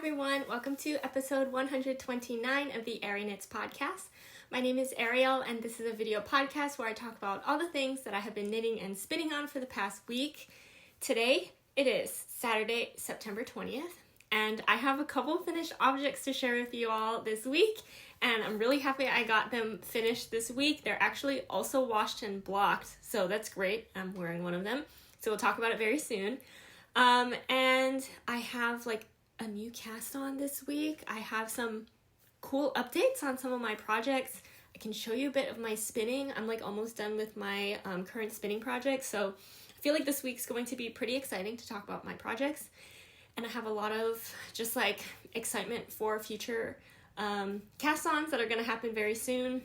everyone, welcome to episode 129 of the arieknits podcast. My name is Ariel and this is a video podcast where I talk about all the things that I have been knitting and spinning on for the past week. Today it is Saturday, September 20th, and I have a couple finished objects to share with you all this week, and I'm really happy I got them finished this week. They're actually also washed and blocked, so that's great. I'm wearing one of them, so we'll talk about it very soon. And I have like a new cast on this week. I have some cool updates on some of my projects. I can show you a bit of my spinning. I'm like almost done with my current spinning project, so I feel like this week's going to be pretty exciting to talk about my projects. And I have a lot of just like excitement for future cast-ons that are going to happen very soon.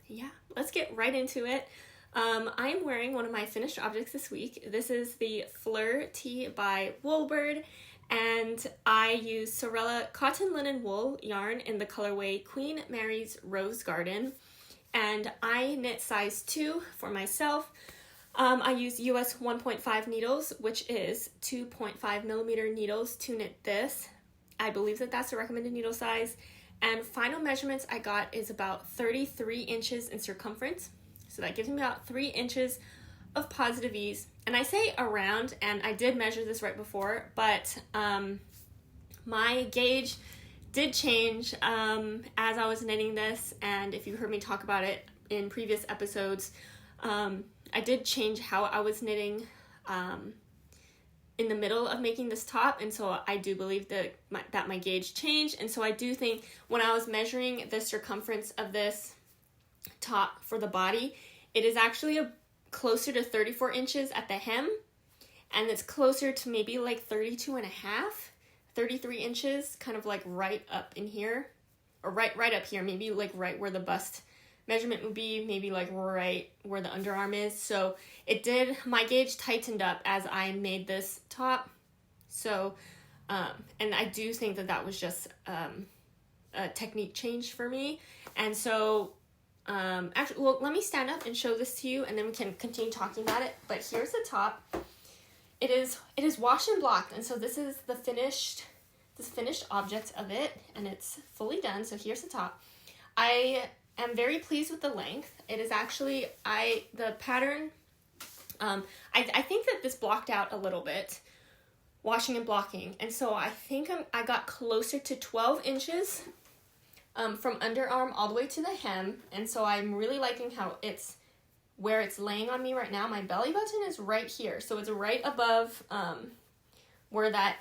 Yeah, let's get right into it. I am wearing one of my finished objects this week. This is the Fleur Tea by Woolbird, and I use Sewrella cotton linen wool yarn in the colorway Queen Mary's Rose Garden, and I knit size 2 for myself. I use US 1.5 needles, which is 2.5 millimeter needles to knit this. I believe that that's the recommended needle size, and final measurements I got is about 33 inches in circumference. So that gives me about 3 inches of positive ease. And I say around, and I did measure this right before, but my gauge did change as I was knitting this. And if you heard me talk about it in previous episodes, I did change how I was knitting in the middle of making this top. And so I do believe that my gauge changed. And so I do think when I was measuring the circumference of this top for the body, it is actually closer to 34 inches at the hem, and it's closer to maybe like 32 and a half, 33 inches, kind of like right up in here, or right up here, maybe like right where the bust measurement would be, maybe like right where the underarm is. So my gauge tightened up as I made this top. So and I do think that was just a technique change for me. And so actually, well, let me stand up and show this to you, and then we can continue talking about it. But here's the top. It is washed and blocked, and so this is the finished object of it, and it's fully done. So here's the top. I am very pleased with the length. It is actually the pattern. I think that this blocked out a little bit, washing and blocking, and so I think I got closer to 12 inches. From underarm all the way to the hem, and so I'm really liking how where it's laying on me right now. My belly button is right here, so it's right above where that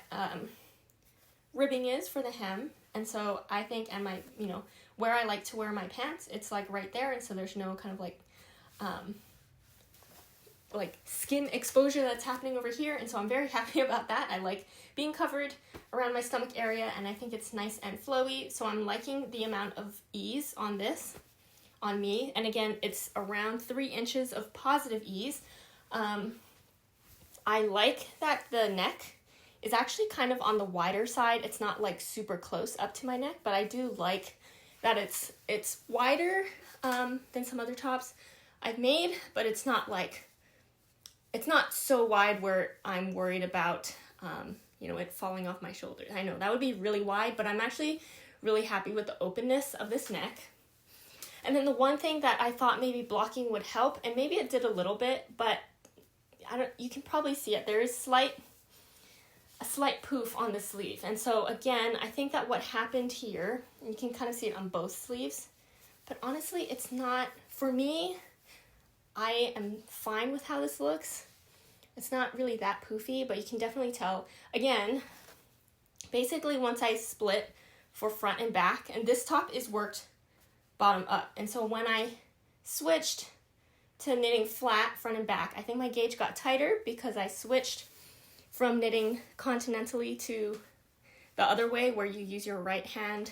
ribbing is for the hem, and so I think, and my, where I like to wear my pants, it's like right there, and so there's no kind of like skin exposure that's happening over here, and so I'm very happy about that. I like being covered around my stomach area, and I think it's nice and flowy, so I'm liking the amount of ease on this, on me, and again, it's around 3 inches of positive ease. I like that the neck is actually kind of on the wider side. It's not like super close up to my neck, but I do like that it's wider than some other tops I've made, but it's not so wide where I'm worried about, it falling off my shoulders. I know that would be really wide, but I'm actually really happy with the openness of this neck. And then the one thing that I thought maybe blocking would help, and maybe it did a little bit, but you can probably see it. There is a slight poof on the sleeve. And so again, I think that what happened here, and you can kind of see it on both sleeves, but honestly, it's not, for me, I am fine with how this looks. It's not really that poofy, but you can definitely tell. Again, basically once I split for front and back, and this top is worked bottom up, and so when I switched to knitting flat front and back, I think my gauge got tighter because I switched from knitting continentally to the other way where you use your right hand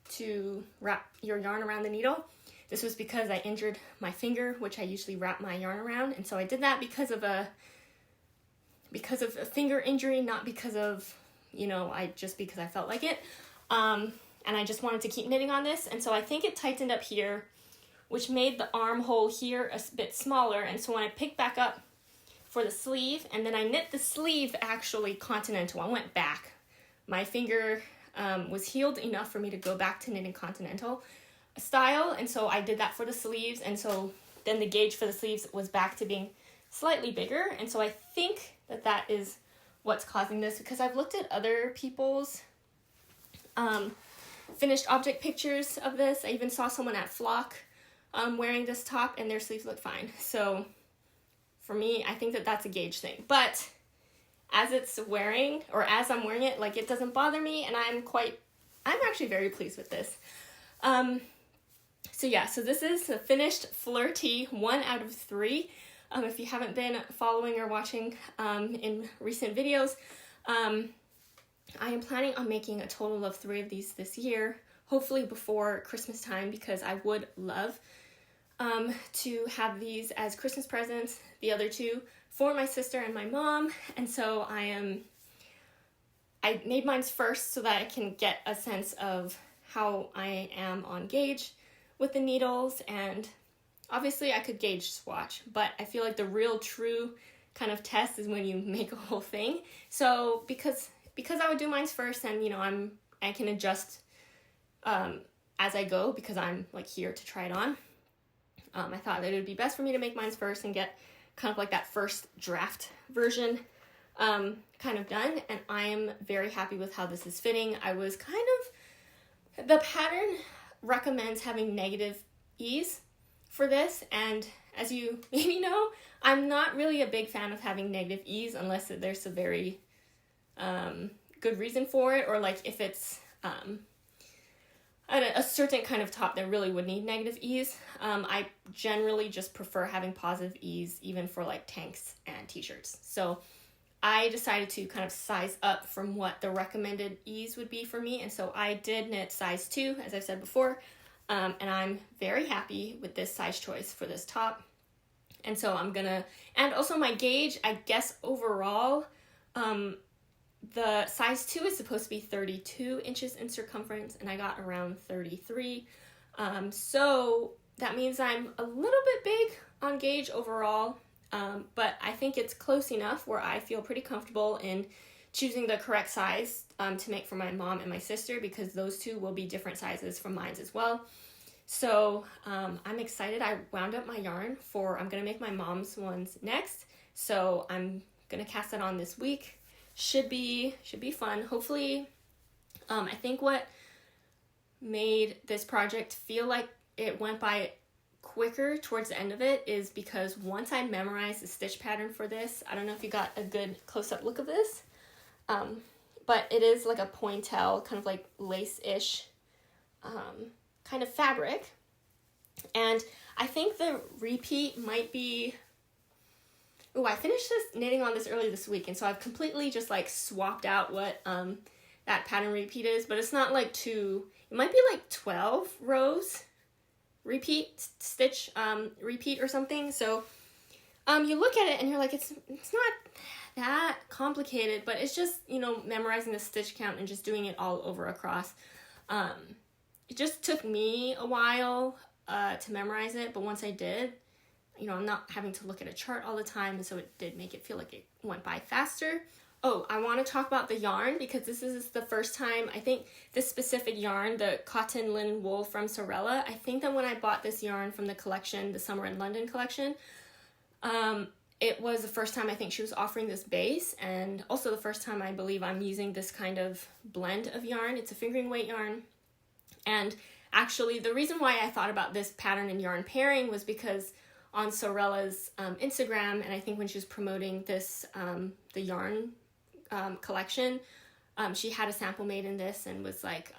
to wrap your yarn around the needle. This was because I injured my finger, which I usually wrap my yarn around, and so I did that because of a finger injury, not because of, because I felt like it, and I just wanted to keep knitting on this, and so I think it tightened up here, which made the armhole here a bit smaller, and so when I picked back up for the sleeve, and then I knit the sleeve actually continental. I went back. My finger was healed enough for me to go back to knitting continental style, and so I did that for the sleeves, and so then the gauge for the sleeves was back to being slightly bigger, and so I think that that is what's causing this, because I've looked at other people's finished object pictures of this. I even saw someone at Flock wearing this top, and their sleeves look fine. So for me, I think that that's a gauge thing. But as it's wearing, or as I'm wearing it, like, it doesn't bother me, and I'm actually very pleased with this. So yeah, so this is the finished Fleur Tea, 1 out of 3. If you haven't been following or watching in recent videos, I am planning on making a total of 3 of these this year, hopefully before Christmas time, because I would love to have these as Christmas presents, the other 2 for my sister and my mom. And so I made mine first so that I can get a sense of how I am on gauge with the needles, and obviously I could gauge swatch, but I feel like the real true kind of test is when you make a whole thing. So because I would do mine first, and you know, I can adjust as I go, because I'm like here to try it on. I thought that it would be best for me to make mine first and get kind of like that first draft version kind of done, and I am very happy with how this is fitting. The pattern recommends having negative ease for this, and as you maybe know, I'm not really a big fan of having negative ease unless there's a very good reason for it, or like if it's a certain kind of top that really would need negative ease. I generally just prefer having positive ease even for like tanks and t-shirts. So I decided to kind of size up from what the recommended ease would be for me, and so I did knit size 2, as I've said before, and I'm very happy with this size choice for this top. And so and also my gauge, I guess overall, the size 2 is supposed to be 32 inches in circumference, and I got around 33. So that means I'm a little bit big on gauge overall, but I think it's close enough where I feel pretty comfortable in choosing the correct size to make for my mom and my sister, because those 2 will be different sizes from mine as well. So I'm excited. I wound up my yarn I'm going to make my mom's ones next. So I'm going to cast that on this week. Should be fun. Hopefully, I think what made this project feel like it went by quicker towards the end of it is because once I memorized the stitch pattern for this, I don't know if you got a good close-up look of this, but it is like a pointelle, kind of like lace-ish kind of fabric, and I think the repeat might be, I finished knitting on this earlier this week, and so I've completely just like swapped out what that pattern repeat is, but it's not like it might be like 12 rows stitch repeat or something. So you look at it and you're like, it's not that complicated, but it's just, you know, memorizing the stitch count and just doing it all over across. It just took me a while to memorize it, but once I did, you know, I'm not having to look at a chart all the time, and so it did make it feel like it went by faster. Oh, I want to talk about the yarn, because this is the first time, I think this specific yarn, the cotton linen wool from Sewrella, I think that when I bought this yarn from the collection, the Summer in London collection, it was the first time I think she was offering this base, and also the first time I believe I'm using this kind of blend of yarn. It's a fingering weight yarn, and actually the reason why I thought about this pattern and yarn pairing was because on Sewrella's Instagram, and I think when she was promoting this, the yarn collection, she had a sample made in this, and was like,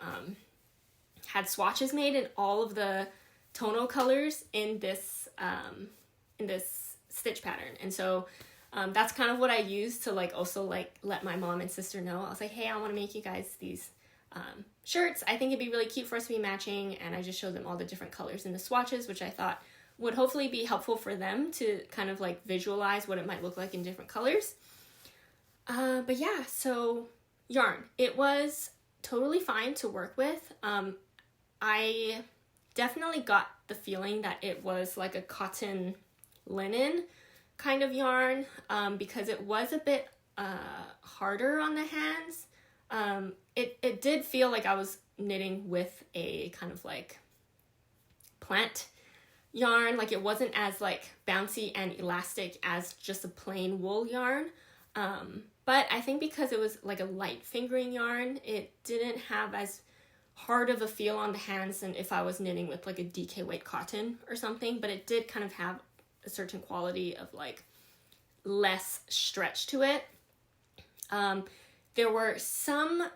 had swatches made in all of the tonal colors in this stitch pattern. And so that's kind of what I used to like also like let my mom and sister know. I was like, hey, I want to make you guys these shirts. I think it'd be really cute for us to be matching, and I just showed them all the different colors in the swatches, which I thought would hopefully be helpful for them to kind of like visualize what it might look like in different colors. But yeah, so yarn. It was totally fine to work with. I definitely got the feeling that it was like a cotton linen kind of yarn because it was a bit harder on the hands. It did feel like I was knitting with a kind of like plant yarn. Like it wasn't as like bouncy and elastic as just a plain wool yarn. But I think because it was like a light fingering yarn, it didn't have as hard of a feel on the hands than if I was knitting with like a DK weight cotton or something, but it did kind of have a certain quality of like less stretch to it. There were some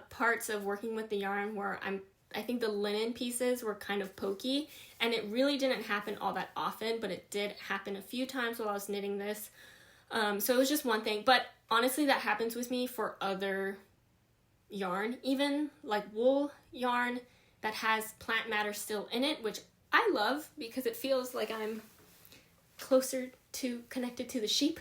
parts of working with the yarn where I think the linen pieces were kind of pokey, and it really didn't happen all that often, but it did happen a few times while I was knitting this. So it was just one thing, but honestly that happens with me for other yarn, even like wool yarn that has plant matter still in it, which I love because it feels like I'm closer to connected to the sheep,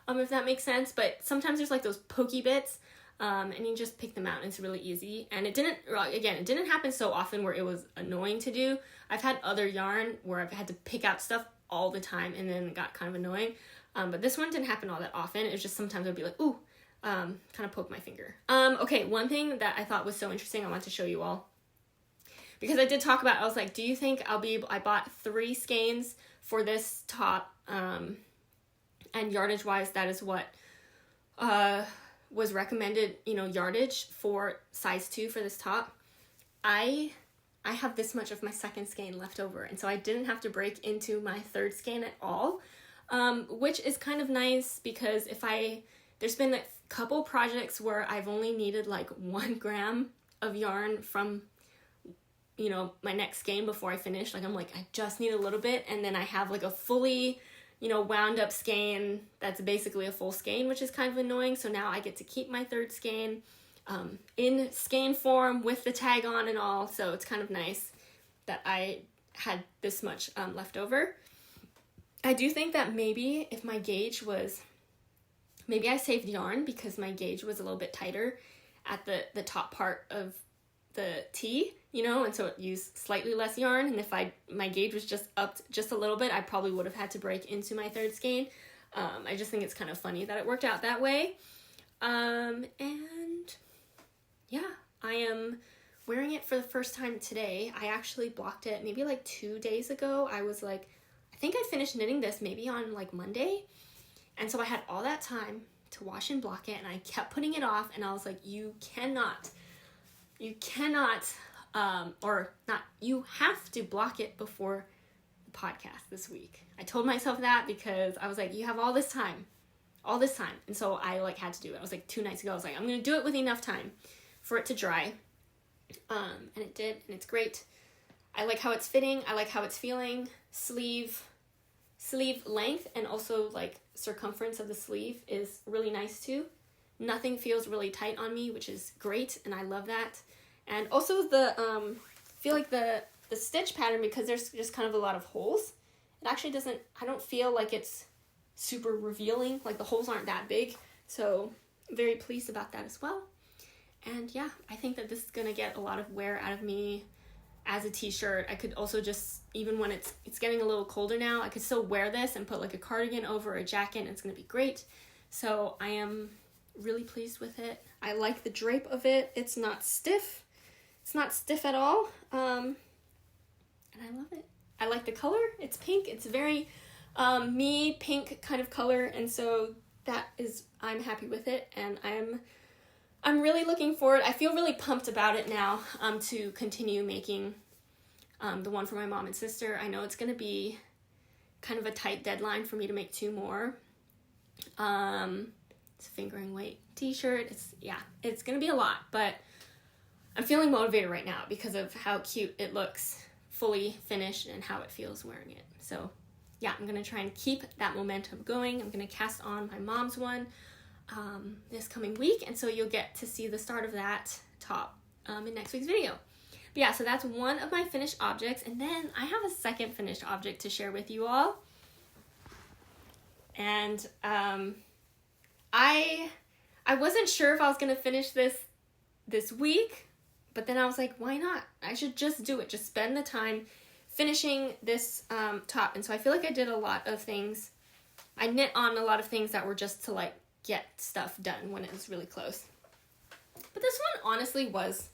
if that makes sense. But sometimes there's like those pokey bits, and you just pick them out and it's really easy. And it didn't happen so often where it was annoying to do. I've had other yarn where I've had to pick out stuff all the time and then it got kind of annoying. But this one didn't happen all that often. It was just sometimes I'd be like, ooh, kind of poke my finger. Okay, one thing that I thought was so interesting I want to show you all, because I did talk about, I was like, do you think I bought 3 skeins for this top, and yardage wise, that is what was recommended, yardage for size 2 for this top. I have this much of my second skein left over, and so I didn't have to break into my third skein at all, which is kind of nice because there's been a couple projects where I've only needed like 1 gram of yarn from, my next skein before I finish. Like I'm like, I just need a little bit, and then I have like a fully, wound up skein that's basically a full skein, which is kind of annoying. So now I get to keep my third skein in skein form with the tag on and all. So it's kind of nice that I had this much left over. I do think that maybe if my gauge was, maybe I saved yarn because my gauge was a little bit tighter at the top part of the tee, and so it used slightly less yarn. And if my gauge was just upped just a little bit, I probably would have had to break into my third skein. I just think it's kind of funny that it worked out that way. And yeah, I am wearing it for the first time today. I actually blocked it maybe like 2 days ago. I was like, I think I finished knitting this maybe on like Monday. And so I had all that time to wash and block it, and I kept putting it off, and I was like, you have to block it before the podcast this week. I told myself that because I was like, you have all this time. And so I like had to do it. I was like 2 nights ago, I was like, I'm going to do it with enough time for it to dry. And it did, and it's great. I like how it's fitting. I like how it's feeling. Sleeve length and also like circumference of the sleeve is really nice too. Nothing feels really tight on me, which is great, and I love that. And also the feel like the stitch pattern, because there's just kind of a lot of holes, it actually doesn't, I don't feel like it's super revealing, like the holes aren't that big, so I'm very pleased about that as well. And yeah, I think that this is gonna get a lot of wear out of me as a t-shirt. I could also just, even when it's getting a little colder now, I could still wear this and put like a cardigan over a jacket, and it's gonna be great. So I am really pleased with it. I like the drape of it. It's not stiff at all, and I love it. I like the color. It's pink. It's very me pink kind of color, and so I'm happy with it, and I'm really looking forward. I feel really pumped about it now to continue making the one for my mom and sister. I know it's going to be kind of a tight deadline for me to make 2 more. It's a fingering weight t-shirt. It's going to be a lot, but I'm feeling motivated right now because of how cute it looks fully finished and how it feels wearing it. So yeah, I'm going to try and keep that momentum going. I'm going to cast on my mom's one this coming week, and so you'll get to see the start of that top in next week's video. But yeah, so that's one of my finished objects, and then I have a second finished object to share with you all. And I wasn't sure if I was going to finish this week, but then I was like, why not? I should just do it. Just spend the time finishing this top, and so I feel like I did a lot of things. I knit on a lot of things that were just to like get stuff done when it was really close. But this one honestly was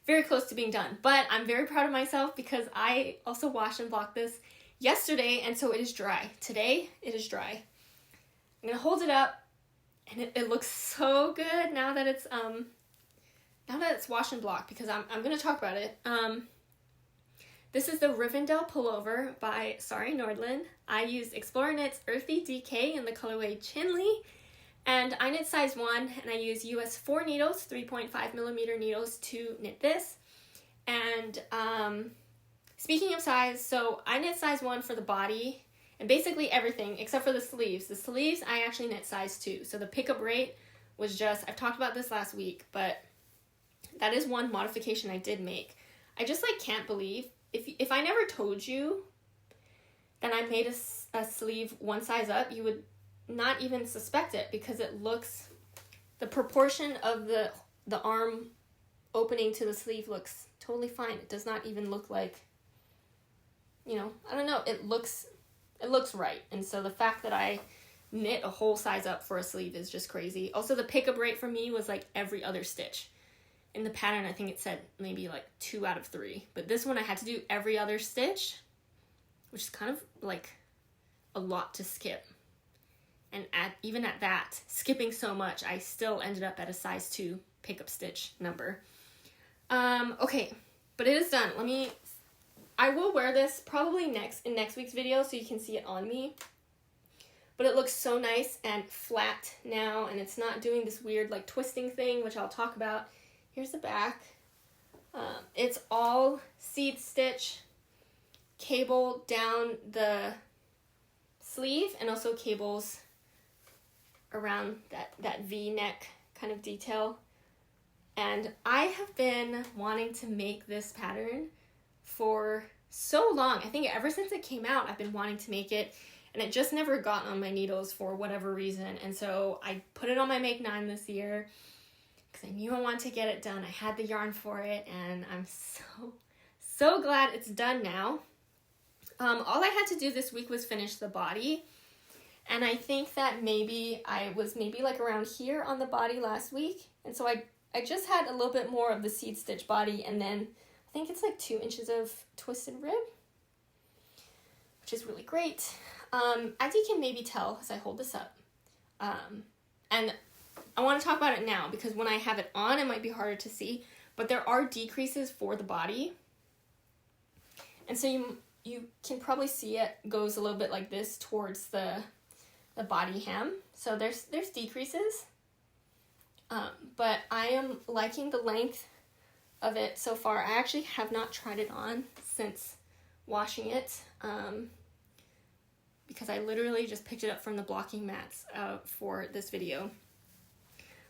very close to being done. But I'm very proud of myself because I also washed and blocked this yesterday, and so it is dry. Today, it is dry. I'm going to hold it up, and it looks so good now that it's washed and blocked, because I'm going to talk about it. This is the Rivendell Pullover by Sari Nordlund. I used Explorer Knits Earthy DK in the colorway Chinle, and I knit size 1, and I use US 4 needles, 3.5mm needles to knit this. And speaking of size, so I knit size 1 for the body, and basically everything except for the sleeves. The sleeves, I actually knit size 2. So the pickup rate was just, I've talked about this last week, but that is one modification I did make. I just like can't believe, if I never told you that I made a sleeve one size up, you would not even suspect it, because it looks, the proportion of the arm opening to the sleeve looks totally fine. It does not even look like, you know, I don't know, it looks right. And so the fact that I knit a whole size up for a sleeve is just crazy. Also, the pickup rate for me was like every other stitch. In the pattern, I think it said maybe like 2 out of 3. But this one I had to do every other stitch, which is kind of like a lot to skip. And even at that, skipping so much, I still ended up at a size 2 pickup stitch number. Okay, but it is done. I will wear this probably in next week's video so you can see it on me. But it looks so nice and flat now, and it's not doing this weird like twisting thing, which I'll talk about. Here's the back. It's all seed stitch, cable down the sleeve, and also cables around that V-neck kind of detail. And I have been wanting to make this pattern for so long. I think ever since it came out, I've been wanting to make it, and it just never got on my needles for whatever reason. And so I put it on my Make 9 this year, because I knew I wanted to get it done. I had the yarn for it, and I'm so glad it's done now. All I had to do this week was finish the body, and I think that maybe I was like around here on the body last week, and so I just had a little bit more of the seed stitch body, and then I think it's like 2 inches of twisted rib, which is really great. As you can maybe tell as I hold this up, and I want to talk about it now, because when I have it on, it might be harder to see, but there are decreases for the body. And so you can probably see it goes a little bit like this towards the body hem. So there's decreases. But I am liking the length of it so far. I actually have not tried it on since washing it, because I literally just picked it up from the blocking mats for this video.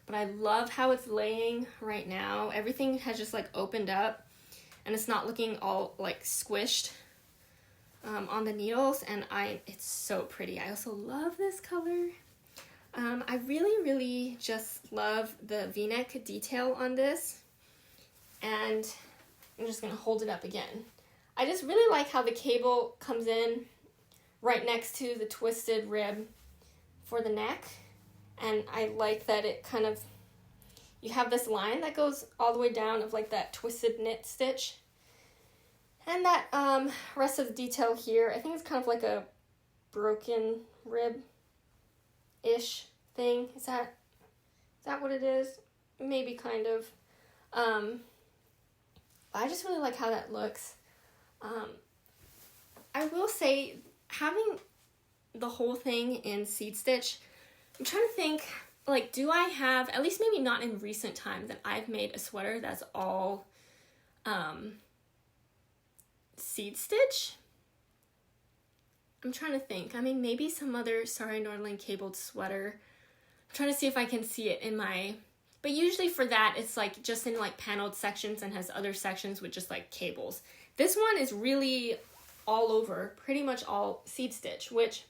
But I love how it's laying right now. Everything has just like opened up, and it's not looking all like squished on the needles, and it's so pretty. I also love this color. I really just love the V-neck detail on this, and I'm just gonna hold it up again. I just really like how the cable comes in right next to the twisted rib for the neck. And I like that it kind of, you have this line that goes all the way down of like that twisted knit stitch. And that rest of the detail here, I think it's kind of like a broken rib-ish thing. Is that what it is? Maybe kind of. I just really like how that looks. I will say, having the whole thing in seed stitch, I'm trying to think, like, do I have, at least maybe not in recent times, that I've made a sweater that's all seed stitch? I'm trying to think. I mean, maybe some other Sari Nordlund cabled sweater. I'm trying to see if I can see it in my, but usually for that, it's like just in like paneled sections and has other sections with just like cables. This one is really all over, pretty much all seed stitch, which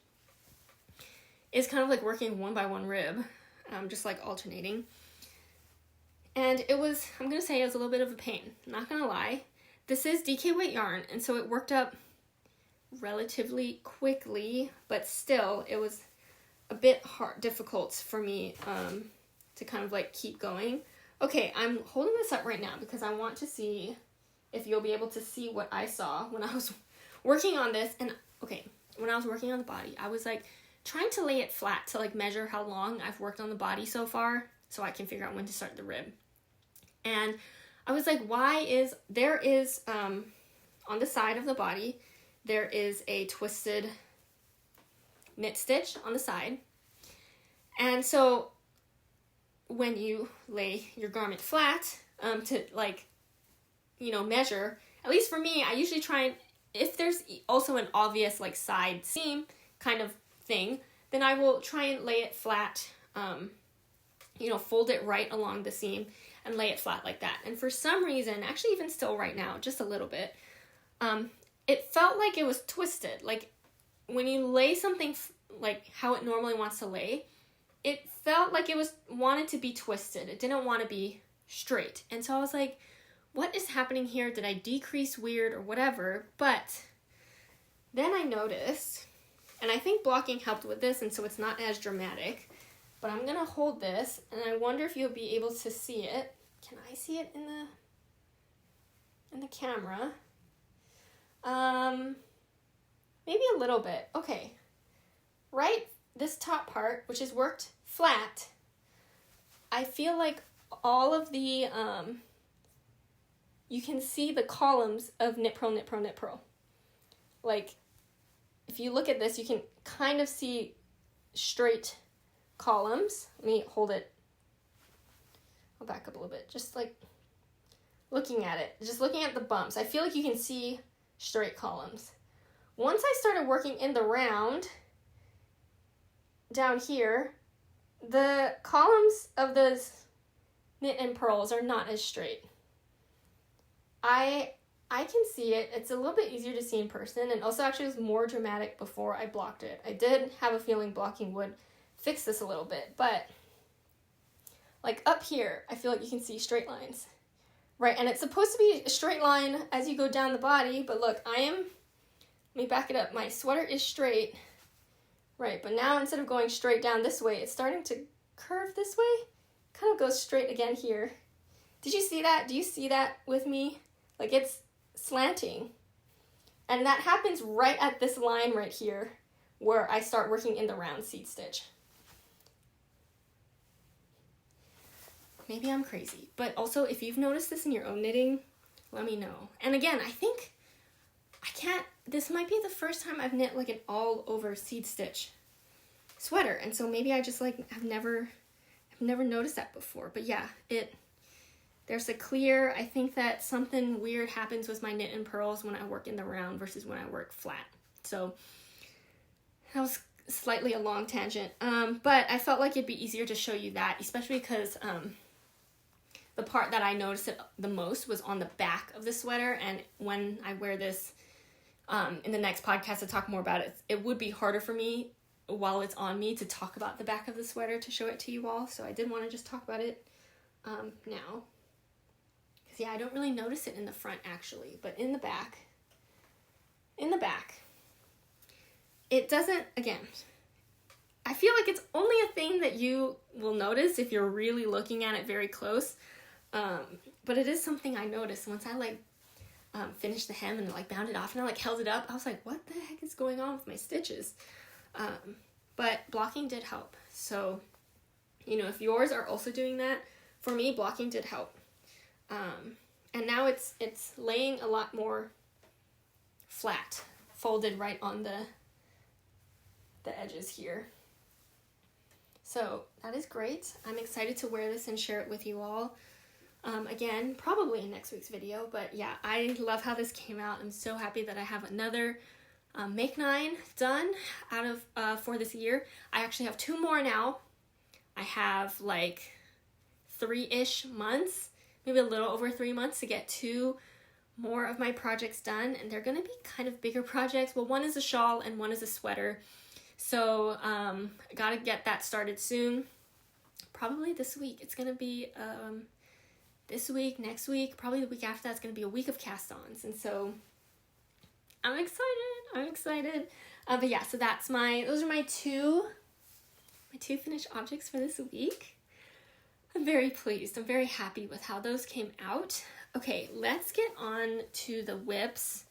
is kind of like working 1 by 1 rib, just like alternating. And it was, I'm going to say it was a little bit of a pain, not going to lie. This is DK weight yarn, and so it worked up relatively quickly, but still it was a bit difficult for me to kind of like keep going. Okay, I'm holding this up right now because I want to see if you'll be able to see what I saw when I was working on this. And okay, when I was working on the body, I was like trying to lay it flat to like measure how long I've worked on the body so far so I can figure out when to start the rib. And I was like, there is on the side of the body, there is a twisted knit stitch on the side. And so when you lay your garment flat to like, you know, measure, at least for me, I usually try and, if there's also an obvious like side seam kind of thing, then I will try and lay it flat, you know, fold it right along the seam and lay it flat like that. And for some reason, actually even still right now, just a little bit, it felt like it was twisted. Like when you lay something like how it normally wants to lay, it felt like it wanted to be twisted. It didn't want to be straight. And so I was like, what is happening here? Did I decrease weird or whatever? But then I noticed, and I think blocking helped with this, and so it's not as dramatic, but I'm gonna hold this, and I wonder if you'll be able to see it. Can I see it in the camera? Maybe a little bit. Okay. Right, this top part, which is worked flat, I feel like all of the, you can see the columns of knit, purl, knit, purl, knit, purl. Like, if you look at this, you can kind of see straight columns. Let me hold it. I'll back up a little bit. Just like looking at it, just looking at the bumps, I feel like you can see straight columns. Once I started working in the round, down here, the columns of those knit and purls are not as straight. I can see it. It's a little bit easier to see in person, and also actually it was more dramatic before I blocked it. I did have a feeling blocking would fix this a little bit, but like up here, I feel like you can see straight lines. Right, and it's supposed to be a straight line as you go down the body, but look, let me back it up. My sweater is straight, right, but now instead of going straight down this way, it's starting to curve this way. Kind of goes straight again here. Did you see that? Do you see that with me? Like it's slanting. And that happens right at this line right here where I start working in the round seed stitch. Maybe I'm crazy, but also if you've noticed this in your own knitting, let me know. And again, I think this might be the first time I've knit like an all over seed stitch sweater. And so maybe I just like, I've never noticed that before, but yeah, there's a clear, I think that something weird happens with my knit and purls when I work in the round versus when I work flat. So that was slightly a long tangent, but I felt like it'd be easier to show you that, especially because the part that I noticed it the most was on the back of the sweater, and when I wear this in the next podcast to talk more about it, it would be harder for me while it's on me to talk about the back of the sweater to show it to you all, so I did want to just talk about it now. Because yeah, I don't really notice it in the front actually, but in the back, it doesn't, again, I feel like it's only a thing that you will notice if you're really looking at it very close, but it is something I noticed once I like finished the hem and like bound it off and I like held it up. I was like, what the heck is going on with my stitches? But blocking did help. So, you know, if yours are also doing that, for me, blocking did help. And now it's laying a lot more flat, folded right on the edges here. So that is great. I'm excited to wear this and share it with you all. Again, probably in next week's video, but yeah, I love how this came out. I'm so happy that I have another Make 9 done out of for this year. I actually have 2 more now. I have like 3-ish months, maybe a little over 3 months to get 2 more of my projects done, and they're gonna be kind of bigger projects. Well, one is a shawl and one is a sweater, so I gotta get that started soon. Probably this week. It's gonna be this week, next week, probably the week after that's gonna be a week of cast-ons, and so I'm excited. But yeah, so those are my two finished objects for this week. I'm very pleased. I'm very happy with how those came out. Okay, let's get on to the whips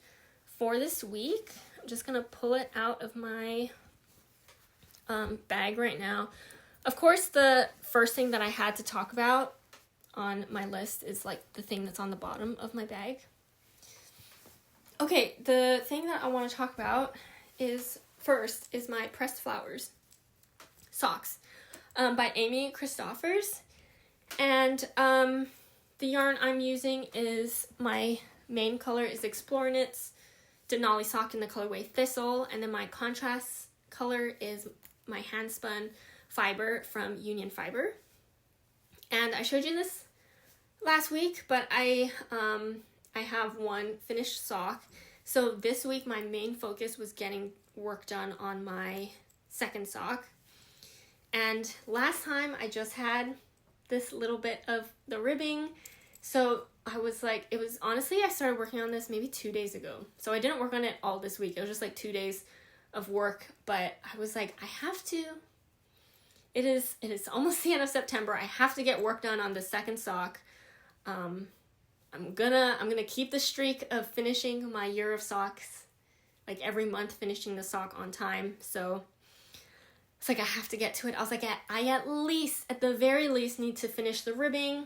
for this week. I'm just gonna pull it out of my bag right now. Of course, the first thing that I had to talk about on my list is like the thing that's on the bottom of my bag. Okay, the thing that I want to talk about is my Pressed Flowers socks by Amy Christoffers. And the yarn I'm using is, my main color is Exploreknits Denali sock in the colorway Thistle, and then my contrast color is my Handspun Fibre from Union Fibre. And I showed you this last week, but I have one finished sock. So this week my main focus was getting work done on my second sock. And last time I just had this little bit of the ribbing. So I was like, honestly, I started working on this maybe 2 days ago. So I didn't work on it all this week. It was just like 2 days of work, but I was like, I have to. It is almost the end of September. I have to get work done on the second sock. I'm gonna keep the streak of finishing my year of socks, like every month finishing the sock on time. So it's like I have to get to it. I was like, I at the very least need to finish the ribbing.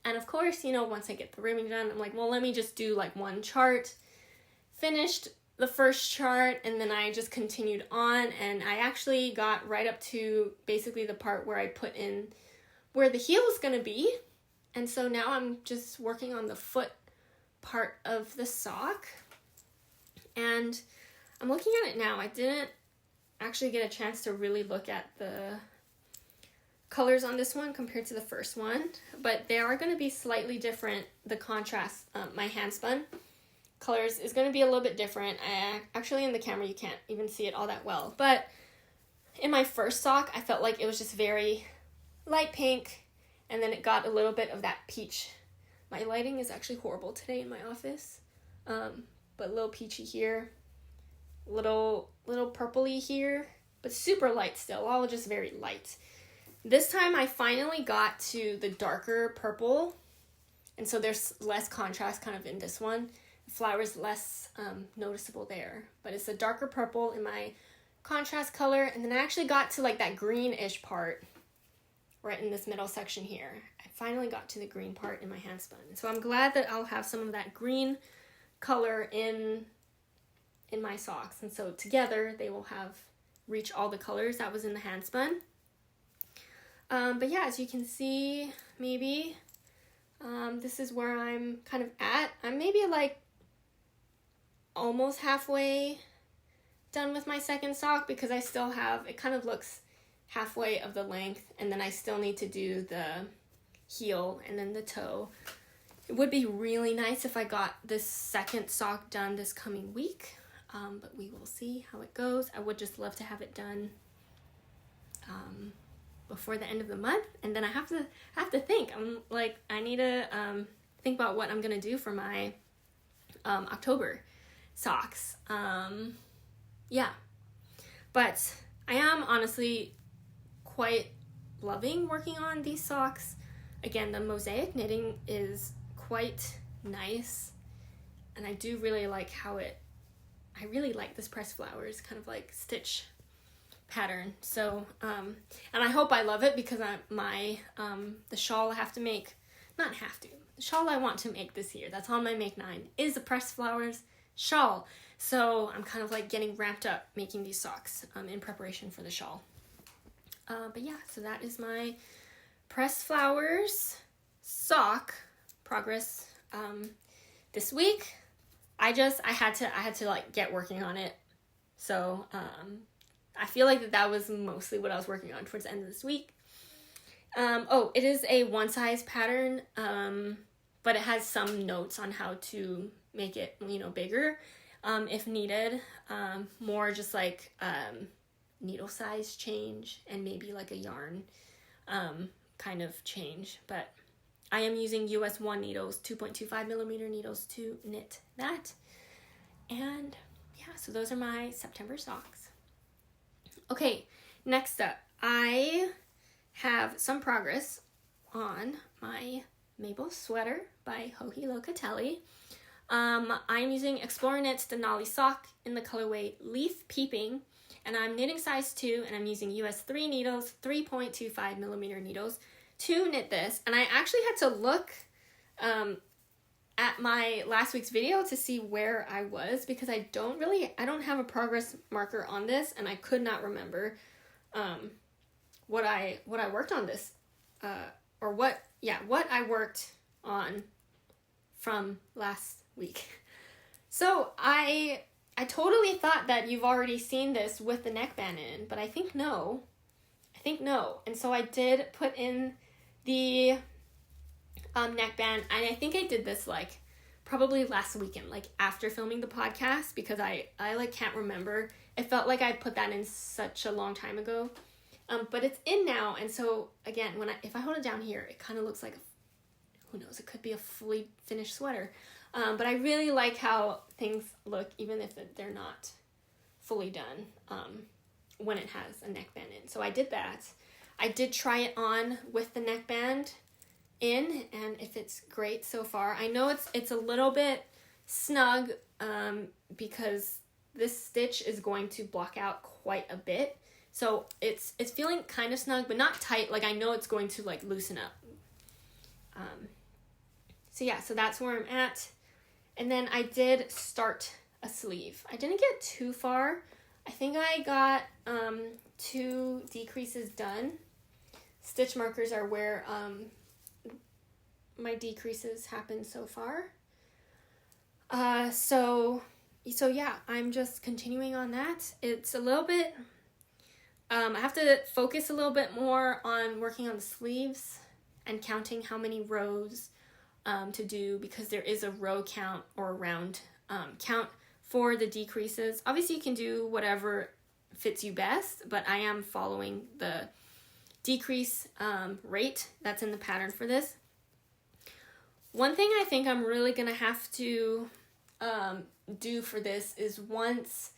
And of course, once I get the ribbing done, I'm like, well, let me just do like one chart. Finished the first chart, and then I just continued on, and I actually got right up to basically the part where I put in where the heel is gonna be. And so now I'm just working on the foot part of the sock. And I'm looking at it now. I didn't actually get a chance to really look at the colors on this one compared to the first one, but they are going to be slightly different. The contrast, my Handspun colors is going to be a little bit different. Actually in the camera you can't even see it all that well, but in my first sock I felt like it was just very light pink, and then it got a little bit of that peach. My lighting is actually horrible today in my office, but a little peachy here, little purpley here, but super light still, all just very light. This time I finally got to the darker purple, and so there's less contrast kind of in this one. The flower's less noticeable there, but it's a darker purple in my contrast color, and then I actually got to like that greenish part right in this middle section here. I finally got to the green part in my Handspun, and so I'm glad that I'll have some of that green color in my socks, and so together they will reach all the colors that was in the Handspun. But yeah, as you can see, maybe this is where I'm kind of at. I'm maybe like almost halfway done with my second sock, because I still have, it kind of looks halfway of the length, and then I still need to do the heel and then the toe. It would be really nice if I got this second sock done this coming week, but we will see how it goes. I would just love to have it done before the end of the month, and then I have to think. I'm like, I need to think about what I'm gonna do for my October socks. Yeah, but I am honestly quite loving working on these socks. Again, the mosaic knitting is quite nice, and I do really like I really like this pressed flowers kind of like stitch pattern. So and I hope I love it, because the shawl I have to make, the shawl I want to make this year that's on my make 9 is a pressed flowers shawl. So I'm kind of like getting ramped up making these socks in preparation for the shawl. But yeah, so that is my pressed flowers sock progress this week. I had to like get working on it. So I feel like that was mostly what I was working on towards the end of this week. It is a one size pattern, but it has some notes on how to make it, bigger, if needed. More just like needle size change and maybe like a yarn kind of change. But I am using US 1 needles, 2.25 millimeter needles to knit that. And yeah, so those are my September socks. Okay, next up, I have some progress on my Mabel sweater by Locatelli. I'm using Explorer Knits Denali sock in the colorway Leaf Peeping, and I'm knitting size 2, and I'm using US 3 needles, 3.25 millimeter needles to knit this. And I actually had to look at my last week's video to see where I was, because I don't have a progress marker on this, and I could not remember what I worked on this, or what I worked on from last week. So I totally thought that you've already seen this with the neckband in, but I think no. And so I did put in the neckband, and I think I did this like probably last weekend, like after filming the podcast, because I like can't remember. It felt like I put that in such a long time ago, but it's in now. And so again, if I hold it down here, it kind of looks like who knows, it could be a fully finished sweater, but I really like how things look even if they're not fully done when it has a neckband in. So I did that. I did try it on with the neckband in, and if it's great so far. I know it's a little bit snug because this stitch is going to block out quite a bit, so it's feeling kind of snug but not tight. Like I know it's going to like loosen up. So yeah, so that's where I'm at. And then I did start a sleeve. I didn't get too far. I think I got 2 decreases done. Stitch markers are where my decreases happen so far. So yeah, I'm just continuing on that. It's a little bit, I have to focus a little bit more on working on the sleeves and counting how many rows to do, because there is a row count or a round count for the decreases. Obviously you can do whatever fits you best, but I am following the decrease rate that's in the pattern for this. One thing I think I'm really gonna have to do for this is once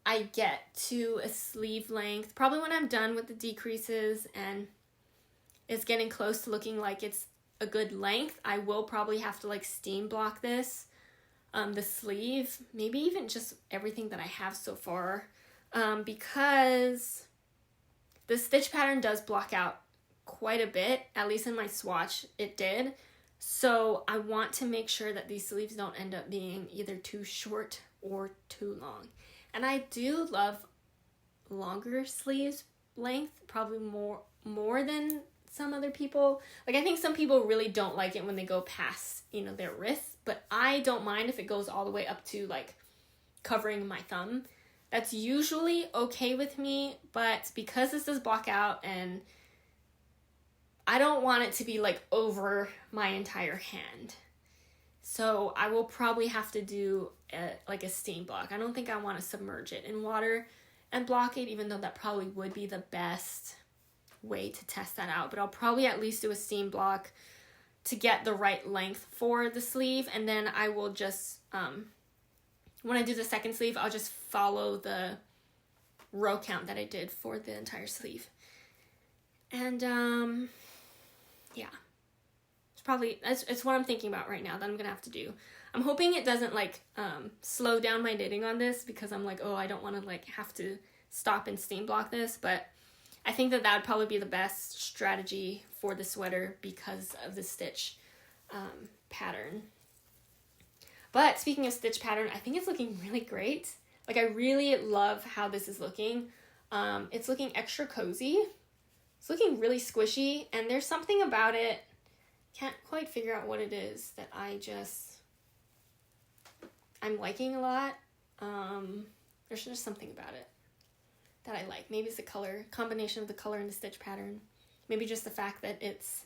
I get to a sleeve length, probably when I'm done with the decreases and it's getting close to looking like it's a good length, I will probably have to like steam block this, the sleeve, maybe even just everything that I have so far, because the stitch pattern does block out quite a bit, at least in my swatch it did. So I want to make sure that these sleeves don't end up being either too short or too long. And I do love longer sleeves length, probably more than some other people. Like I think some people really don't like it when they go past, their wrists, but I don't mind if it goes all the way up to like covering my thumb. That's usually okay with me, but because this is block out and I don't want it to be like over my entire hand, so I will probably have to do like a steam block. I don't think I want to submerge it in water and block it, even though that probably would be the best way to test that out, but I'll probably at least do a steam block to get the right length for the sleeve, and then I will just when I do the second sleeve, I'll just follow the row count that I did for the entire sleeve. And yeah, it's what I'm thinking about right now that I'm gonna have to do. I'm hoping it doesn't like slow down my knitting on this, because I'm like, oh, I don't want to like have to stop and steam block this, but I think that would probably be the best strategy for the sweater because of the stitch pattern. But speaking of stitch pattern, I think it's looking really great. Like I really love how this is looking. It's looking extra cozy. It's looking really squishy, and there's something about it, can't quite figure out what it is, that I'm liking a lot. There's just something about it that I like. Maybe it's the color, combination of the color and the stitch pattern. Maybe just the fact that it's,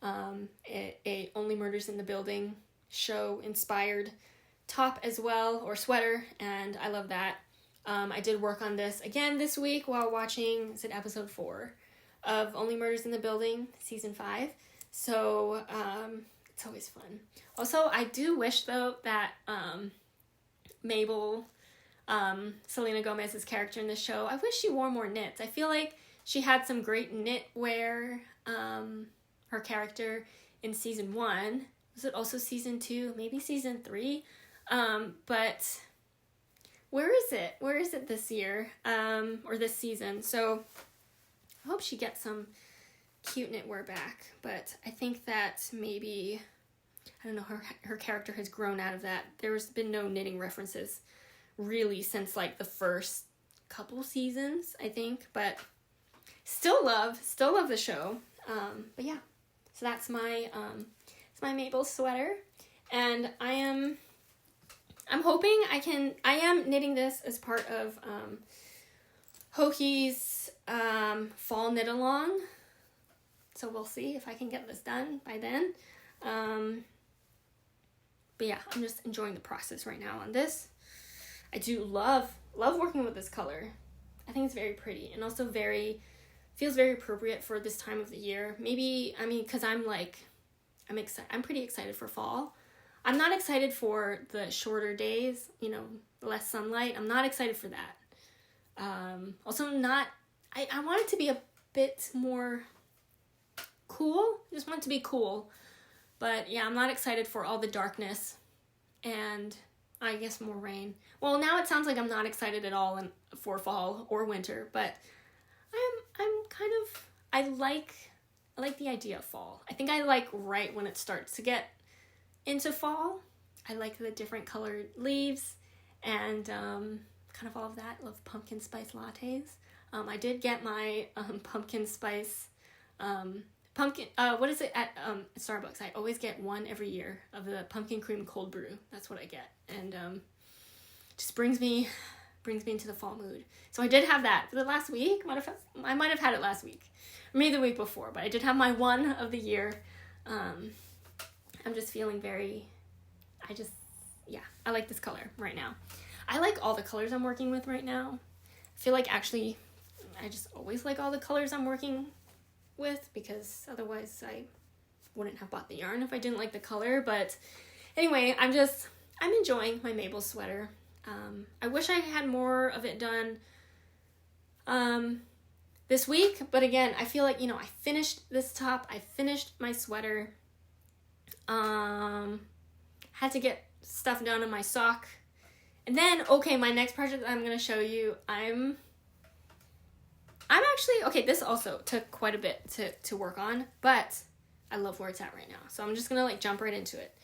a Only Murders in the Building show inspired top as well, or sweater, and I love that. I did work on this again this week while watching, episode 4 of Only Murders in the Building, season 5. So, it's always fun. Also, I do wish though that, Mabel, Selena Gomez's character in the show. I wish she wore more knits. I feel like she had some great knit wear, her character in season 1. Was it also season 2? Maybe season 3? But where is it? Where is it this year? Or this season? So I hope she gets some cute knitwear back. But I think that maybe, I don't know, her character has grown out of that. There's been no knitting references really since like the first couple seasons, I think. But still love the show. But yeah, so that's my Mabel sweater, and I'm hoping I am knitting this as part of Hoki's fall knit along, so we'll see if I can get this done by then. But yeah, I'm just enjoying the process right now on this. I do love working with this color. I think it's very pretty, and also feels very appropriate for this time of the year. Maybe, I mean, because I'm pretty excited for fall. I'm not excited for the shorter days, you know, less sunlight. I'm not excited for that. Also I want it to be a bit more cool. I just want it to be cool. But yeah, I'm not excited for all the darkness and I guess more rain. Well, now it sounds like I'm not excited at all for fall or winter, but I like the idea of fall. I think I like right when it starts to get into fall. I like the different colored leaves and kind of all of that. I love pumpkin spice lattes. I did get my pumpkin spice what is it at Starbucks? I always get one every year of the pumpkin cream cold brew. That's what I get, and just brings me into the fall mood. So I did have that for the last week. I might have had it last week, or maybe the week before, but I did have my one of the year. I'm just feeling I like this color right now. I like all the colors I'm working with right now. I feel like actually I just always like all the colors I'm working with, because otherwise I wouldn't have bought the yarn if I didn't like the color. But anyway, I'm enjoying my Mabel sweater. I wish I had more of it done this week, but again, I feel like, you know, I finished this top, I finished my sweater, had to get stuff done on my sock, and then, okay, my next project that I'm going to show you, I'm actually, okay, this also took quite a bit to work on, but I love where it's at right now, so I'm just going to, like, jump right into it.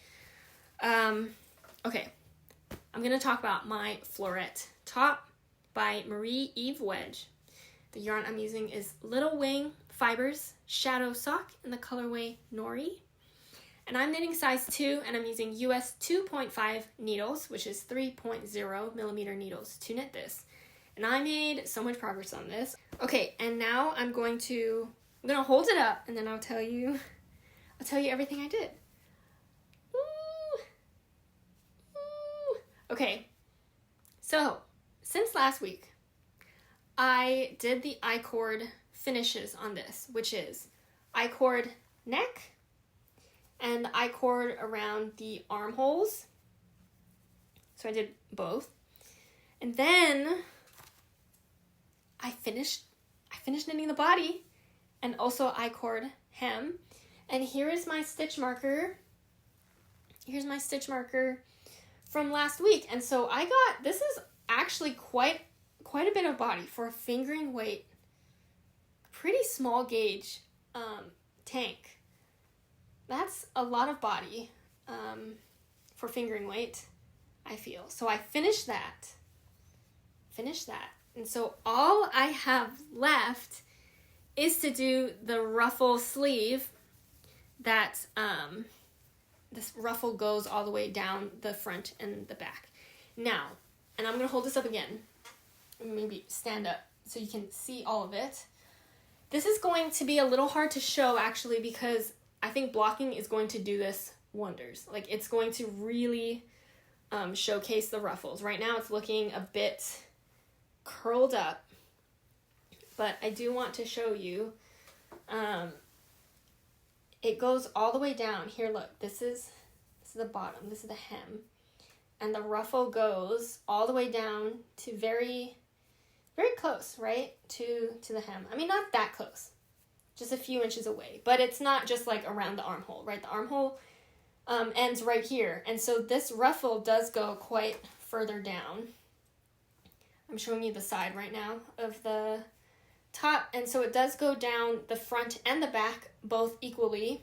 Okay, I'm going to talk about my Floret top by Marie Eve Wedge. The yarn I'm using is Little Wing Fibers Shadow Sock in the colorway Nori. And I'm knitting size 2, and I'm using US 2.5 needles, which is 3.0 millimeter needles to knit this. And I made so much progress on this. Okay, and now I'm gonna hold it up, and then I'll tell you everything I did. Ooh. Okay, so since last week, I did the I-cord finishes on this, which is I-cord neck and the I-cord around the armholes. So I did both. And then I finished knitting the body and also I-cord hem. And here is my stitch marker. Here's my stitch marker from last week. And so this is actually quite a bit of body for a fingering weight, pretty small gauge tank. That's a lot of body for fingering weight, I feel. So I finished that. And so all I have left is to do the ruffle sleeve that this ruffle goes all the way down the front and the back. Now, and I'm going to hold this up again. Maybe stand up so you can see all of it. This is going to be a little hard to show, actually, because I think blocking is going to do this wonders. Like, it's going to really showcase the ruffles. Right now it's looking a bit curled up, but I do want to show you. It goes all the way down. Here, look, this is the bottom. This is the hem. and the ruffle goes all the way down to very, very close, right, to the hem. I mean, not that close, just a few inches away, but it's not just like around the armhole, right? The armhole ends right here, and so this ruffle does go quite further down. I'm showing you the side right now of the top, and so it does go down the front and the back both equally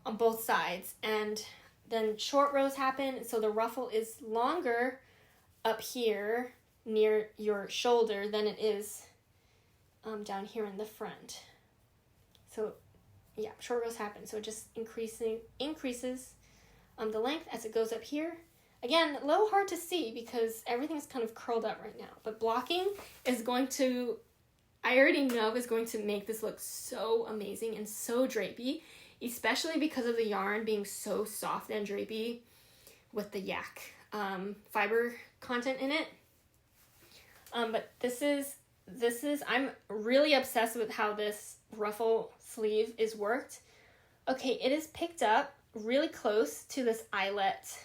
on both sides, and then short rows happen, so the ruffle is longer up here near your shoulder than it is down here in the front. So yeah, short rows happen, so it just increases the length as it goes up here. Again, a little hard to see because everything's kind of curled up right now, but blocking is going to, I already know, is going to make this look so amazing and so drapey, especially because of the yarn being so soft and drapey with the yak fiber content in it. But this is, I'm really obsessed with how this ruffle sleeve is worked. Okay, it is picked up really close to this eyelet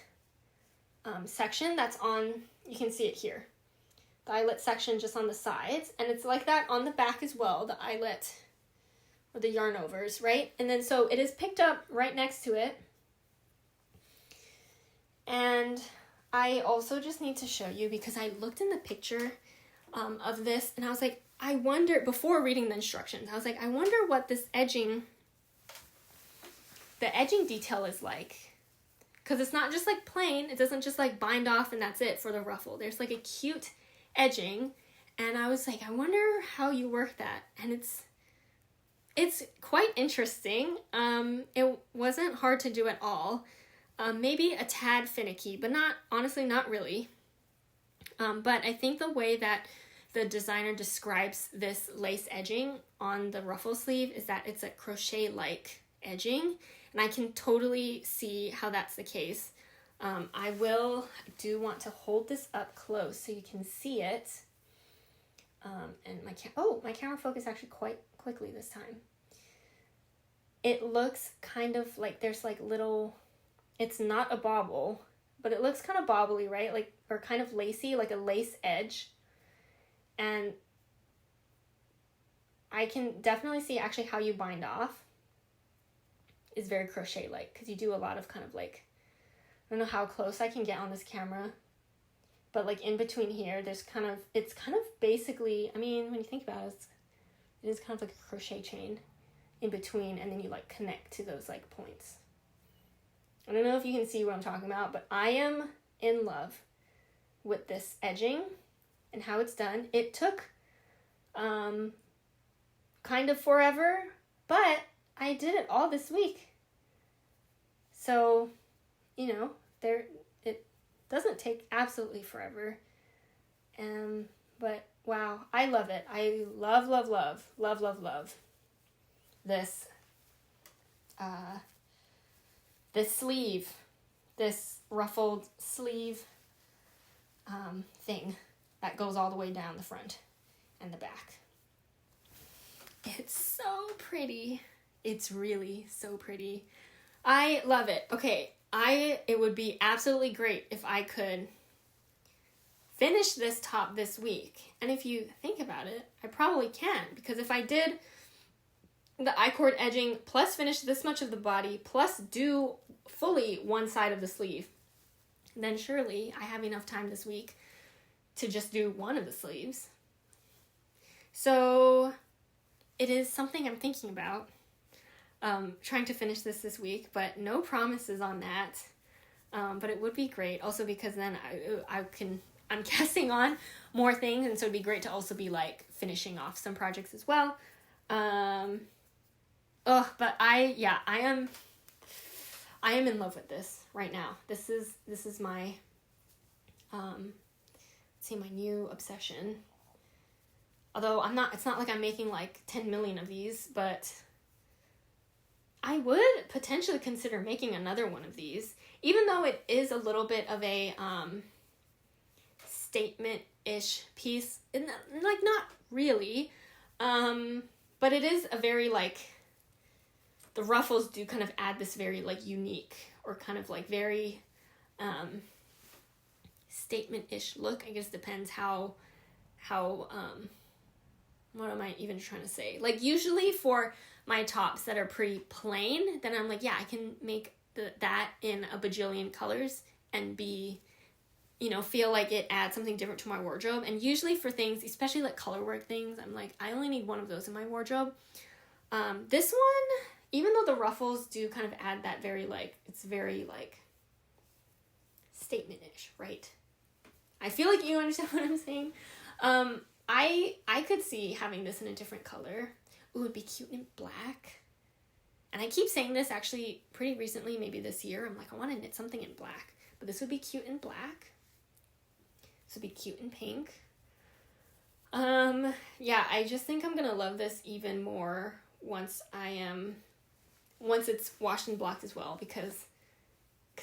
section that's on, you can see it here, the eyelet section just on the sides, and it's like that on the back as well, the eyelet or the yarn overs, right? And then so it is picked up right next to it. And I also just need to show you, because I looked in the picture of this and I was like, I wonder, before reading the instructions, I was like, I wonder what this edging, the edging detail is like. Because it's not just like plain, it doesn't just like bind off and that's it for the ruffle. There's like a cute edging, and I was like, I wonder how you work that. And it's quite interesting. It wasn't hard to do at all. Maybe a tad finicky, but not, honestly, not really. But I think the way that the designer describes this lace edging on the ruffle sleeve is that it's a crochet-like edging, and I can totally see how that's the case. I do want to hold this up close so you can see it. And my camera focused actually quite quickly this time. It looks kind of like there's like little, it's not a bobble, but it looks kind of bobbly, right? Like, or kind of lacy, like a lace edge. And I can definitely see actually how you bind off is very crochet-like, because you do a lot of kind of like, I don't know how close I can get on this camera, but like in between here, there's kind of, it's kind of basically, I mean, when you think about it, it is kind of like a crochet chain in between, and then you like connect to those like points. I don't know if you can see what I'm talking about, but I am in love with this edging and how it's done. It took kind of forever, but I did it all this week. So, you know, it doesn't take absolutely forever. But wow, I love it. I love this this sleeve, this ruffled sleeve thing that goes all the way down the front and the back. It's so pretty. It's really so pretty. I love it. Okay, it would be absolutely great if I could finish this top this week. And if you think about it, I probably can, because if I did the I-cord edging plus finish this much of the body plus do fully one side of the sleeve, then surely I have enough time this week to just do one of the sleeves. So it is something I'm thinking about, trying to finish this week, but no promises on that. But it would be great also because then I'm guessing on more things, and so it'd be great to also be like finishing off some projects as well. But I am in love with this right now. This is my my new obsession. Although it's not like I'm making like 10 million of these, but I would potentially consider making another one of these, even though it is a little bit of a statement-ish piece. Like, not really, but it is a very like, the ruffles do kind of add this very like unique or kind of like very statement-ish look. I guess depends how what am I even trying to say? Like, usually for my tops that are pretty plain, then I'm like, yeah, I can make that in a bajillion colors and be, you know, feel like it adds something different to my wardrobe. And usually for things, especially like color work things, I'm like, I only need one of those in my wardrobe. This one, even though the ruffles do kind of add that very, like, it's very, like, statement-ish, right? I feel like you understand what I'm saying. I could see having this in a different color. Ooh, it'd be cute in black. And I keep saying this actually pretty recently, maybe this year. I'm like, I want to knit something in black. But this would be cute in black. This would be cute in pink. Yeah, I just think I'm going to love this even more once it's washed and blocked as well, because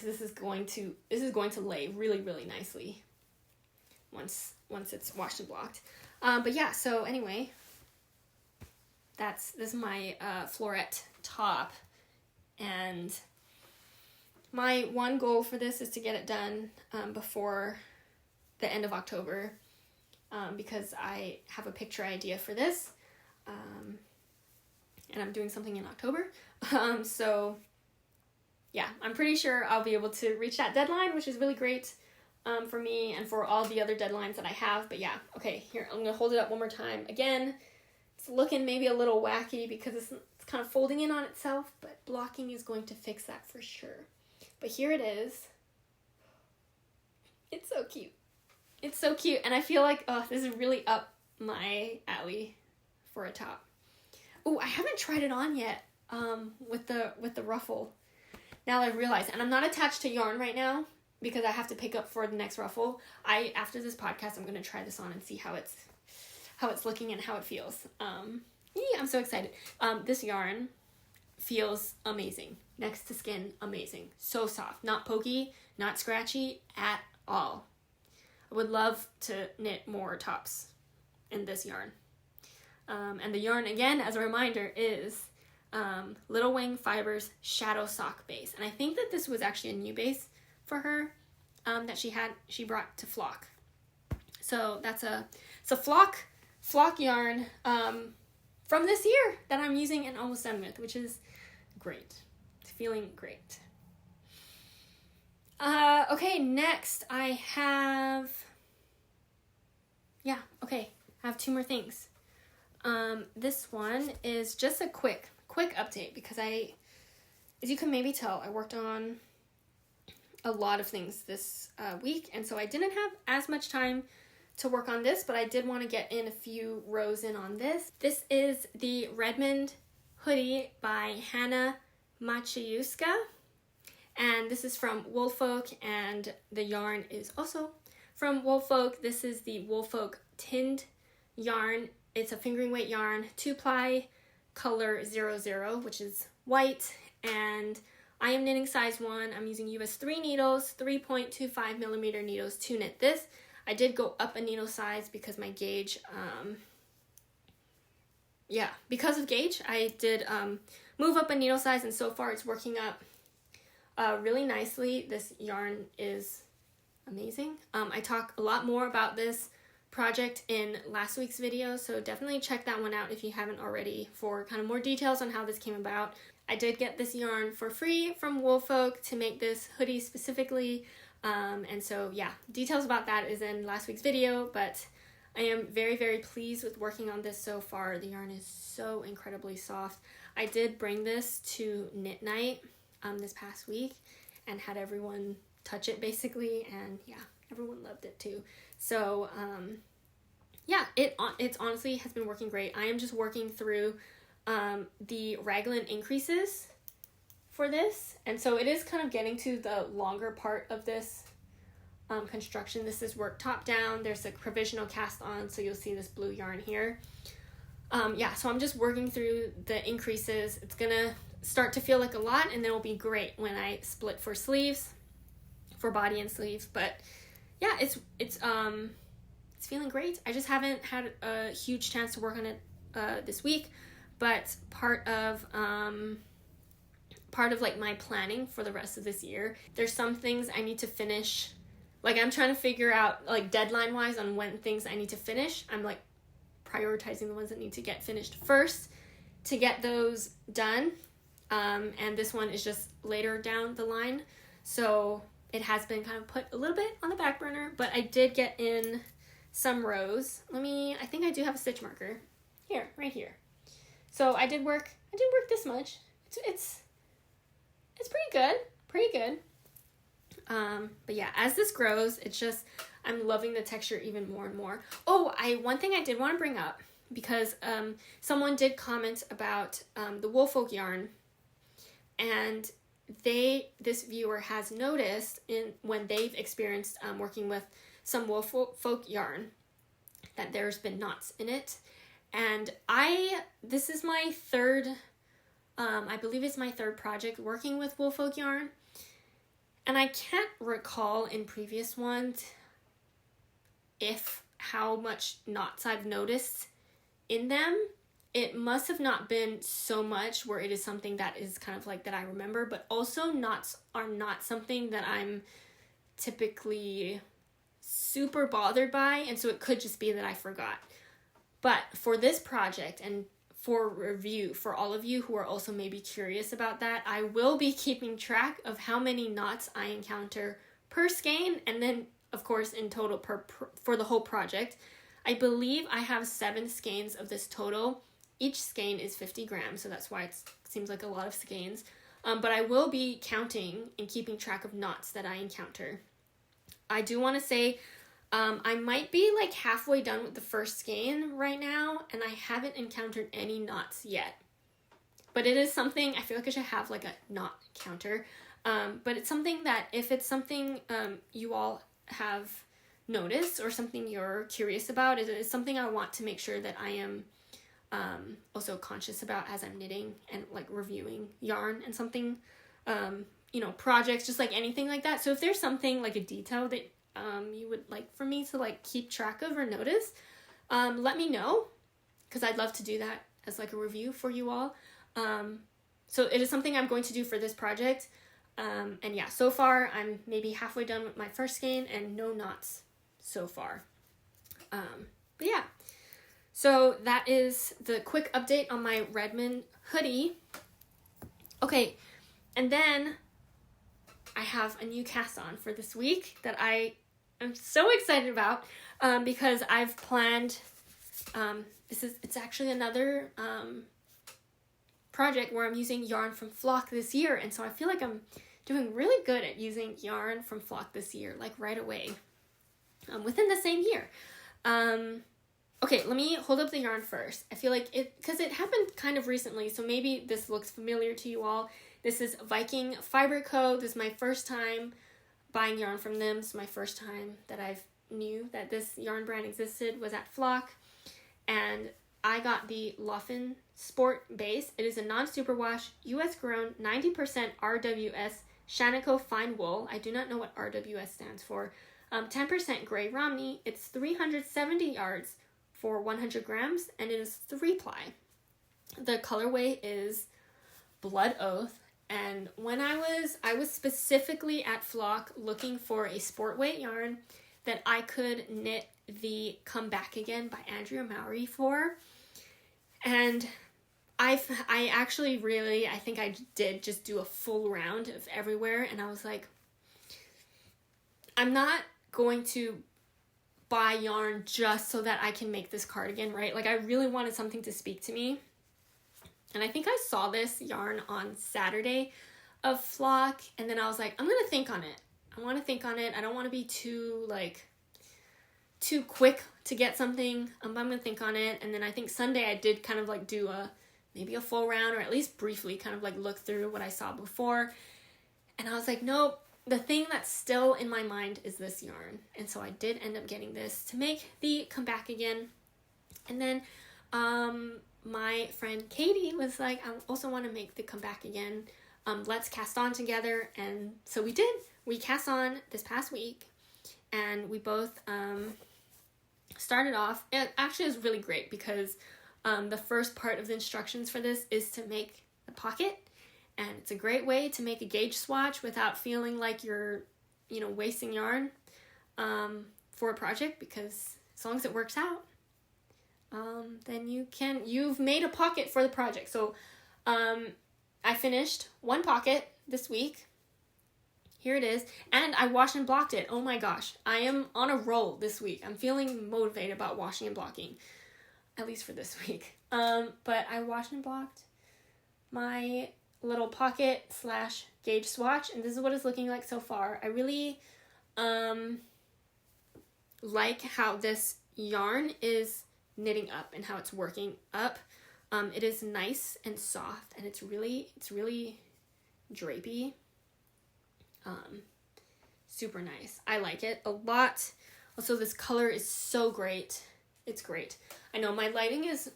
this is going to lay really, really nicely once it's washed and blocked. But yeah, so anyway, this is my Floret top, and my one goal for this is to get it done before the end of October, because I have a picture idea for this, and I'm doing something in October. So yeah, I'm pretty sure I'll be able to reach that deadline, which is really great for me and for all the other deadlines that I have. But yeah, okay, here, I'm gonna hold it up one more time. Again, it's looking maybe a little wacky because it's kind of folding in on itself, but blocking is going to fix that for sure. But here it is. It's so cute. It's so cute, and I feel like, oh, this is really up my alley for a top. Oh, I haven't tried it on yet with the ruffle. Now I realize, and I'm not attached to yarn right now because I have to pick up for the next ruffle. After this podcast, I'm gonna try this on and see how it's looking and how it feels. Yeah, I'm so excited. This yarn feels amazing. Next to skin, amazing. So soft, not pokey, not scratchy at all. I would love to knit more tops in this yarn. And the yarn, again, as a reminder, is Little Wing Fibers Shadow Sock Base. And I think that this was actually a new base for her that she brought to Flock. So that's a flock yarn from this year that I'm using and almost done with, which is great. It's feeling great. Okay, next I have two more things. This one is just a quick update because as you can maybe tell, I worked on a lot of things this week, and so I didn't have as much time to work on this, but I did want to get in a few rows in on this. This is the Redmond hoodie by Hanna Maciejewska, and this is from Woolfolk, and the yarn is also from Woolfolk. This is the Woolfolk Tynd yarn. It's a fingering weight yarn, 2-ply, color 00, which is white, and I am knitting size 1. I'm using US 3 needles, 3.25 millimeter needles to knit this. I did go up a needle size because my gauge, because of gauge, I did move up a needle size, and so far it's working up really nicely. This yarn is amazing. I talk a lot more about this project in last week's video, so definitely check that one out if you haven't already for kind of more details on how this came about. I did get this yarn for free from Woolfolk to make this hoodie specifically, and so yeah, details about that is in last week's video, but I am very, very pleased with working on this so far. The yarn is so incredibly soft. I did bring this to knit night this past week and had everyone touch it basically, and yeah, everyone loved it too. So yeah, it's honestly has been working great. I am just working through the raglan increases for this, and so it is kind of getting to the longer part of this construction. This is work top down. There's a provisional cast on, so you'll see this blue yarn here. Yeah, so I'm just working through the increases. It's gonna start to feel like a lot, and then it'll be great when I split for sleeves, for body and sleeves. But yeah, it's feeling great. I just haven't had a huge chance to work on it this week, but part of like my planning for the rest of this year, there's some things I need to finish like I'm trying to figure out like deadline wise on when things I need to finish. I'm like prioritizing the ones that need to get finished first to get those done. And this one is just later down the line. So it has been kind of put a little bit on the back burner, but I did get in some rows. I think I do have a stitch marker here, right here. So I did work this much. It's pretty good. But yeah, as this grows, it's just, I'm loving the texture even more and more. Oh, one thing I did want to bring up, because someone did comment about the Woolfolk yarn, and this viewer has noticed when they've experienced working with some Woolfolk yarn that there's been knots in it. And this is my third, I believe it's my third project working with Woolfolk yarn. And I can't recall in previous ones how much knots I've noticed in them. It must have not been so much where it is something that is kind of like that I remember, but also knots are not something that I'm typically super bothered by, and so it could just be that I forgot. But for this project and for review, for all of you who are also maybe curious about that, I will be keeping track of how many knots I encounter per skein, and then of course in total for the whole project. I believe I have 7 skeins of this total. Each skein is 50 grams, so that's why it seems like a lot of skeins. But I will be counting and keeping track of knots that I encounter. I do want to say I might be like halfway done with the first skein right now, and I haven't encountered any knots yet. But it is something, I feel like I should have like a knot counter. But it's something that if it's something you all have noticed or something you're curious about, it is something I want to make sure that I am also conscious about as I'm knitting and like reviewing yarn and something, projects, just like anything like that. So if there's something like a detail that you would like for me to like keep track of or notice, let me know, because I'd love to do that as like a review for you all. So it is something I'm going to do for this project. And yeah, so far I'm maybe halfway done with my first skein and no knots so far. But yeah. So that is the quick update on my Redmond hoodie. Okay, and then I have a new cast on for this week that I am so excited about, because I've planned, it's actually another project where I'm using yarn from Flock this year, and so I feel like I'm doing really good at using yarn from Flock this year, like right away, within the same year. Okay, let me hold up the yarn first. I feel like because it happened kind of recently, so maybe this looks familiar to you all. This is Viking Fibre Co. This is my first time buying yarn from them. This is my first time that I knew that this yarn brand existed was at Flock. And I got the Loffen Sport base. It is a non-superwash, US grown, 90% RWS Shanico fine wool. I do not know what RWS stands for. 10% gray Romney. It's 370 yards for 100 grams, and it is 3-ply. The colorway is Blood Oath, and when I was specifically at Flock looking for a sport weight yarn that I could knit the Comebackigan by Andrea Mowry for, and I think I did just do a full round of everywhere, and I was like, I'm not going to buy yarn just so that I can make this cardigan, right? Like I really wanted something to speak to me. And I think I saw this yarn on Saturday of Flock, and then I was like, I'm gonna think on it. I want to think on it. I don't want to be too quick to get something. I'm gonna think on it. And then I think Sunday I did kind of like do maybe a full round, or at least briefly kind of like look through what I saw before. And I was like, nope. The thing that's still in my mind is this yarn. And so I did end up getting this to make the Comebackigan. And then my friend Katie was like, I also want to make the Comebackigan. Let's cast on together. And so we did. We cast on this past week. And we both started off. It actually is really great because the first part of the instructions for this is to make the pocket. And it's a great way to make a gauge swatch without feeling like you're, wasting yarn. for a project, because as long as it works out, then you've made a pocket for the project. So I finished one pocket this week. Here it is. And I washed and blocked it. Oh my gosh. I am on a roll this week. I'm feeling motivated about washing and blocking. At least for this week. But I washed and blocked my little pocket / gauge swatch. And this is what it's looking like so far. I really like how this yarn is knitting up and how it's working up. It is nice and soft, and it's really drapey. Super nice. I like it a lot. Also, this color is so great. It's great. I know my lighting is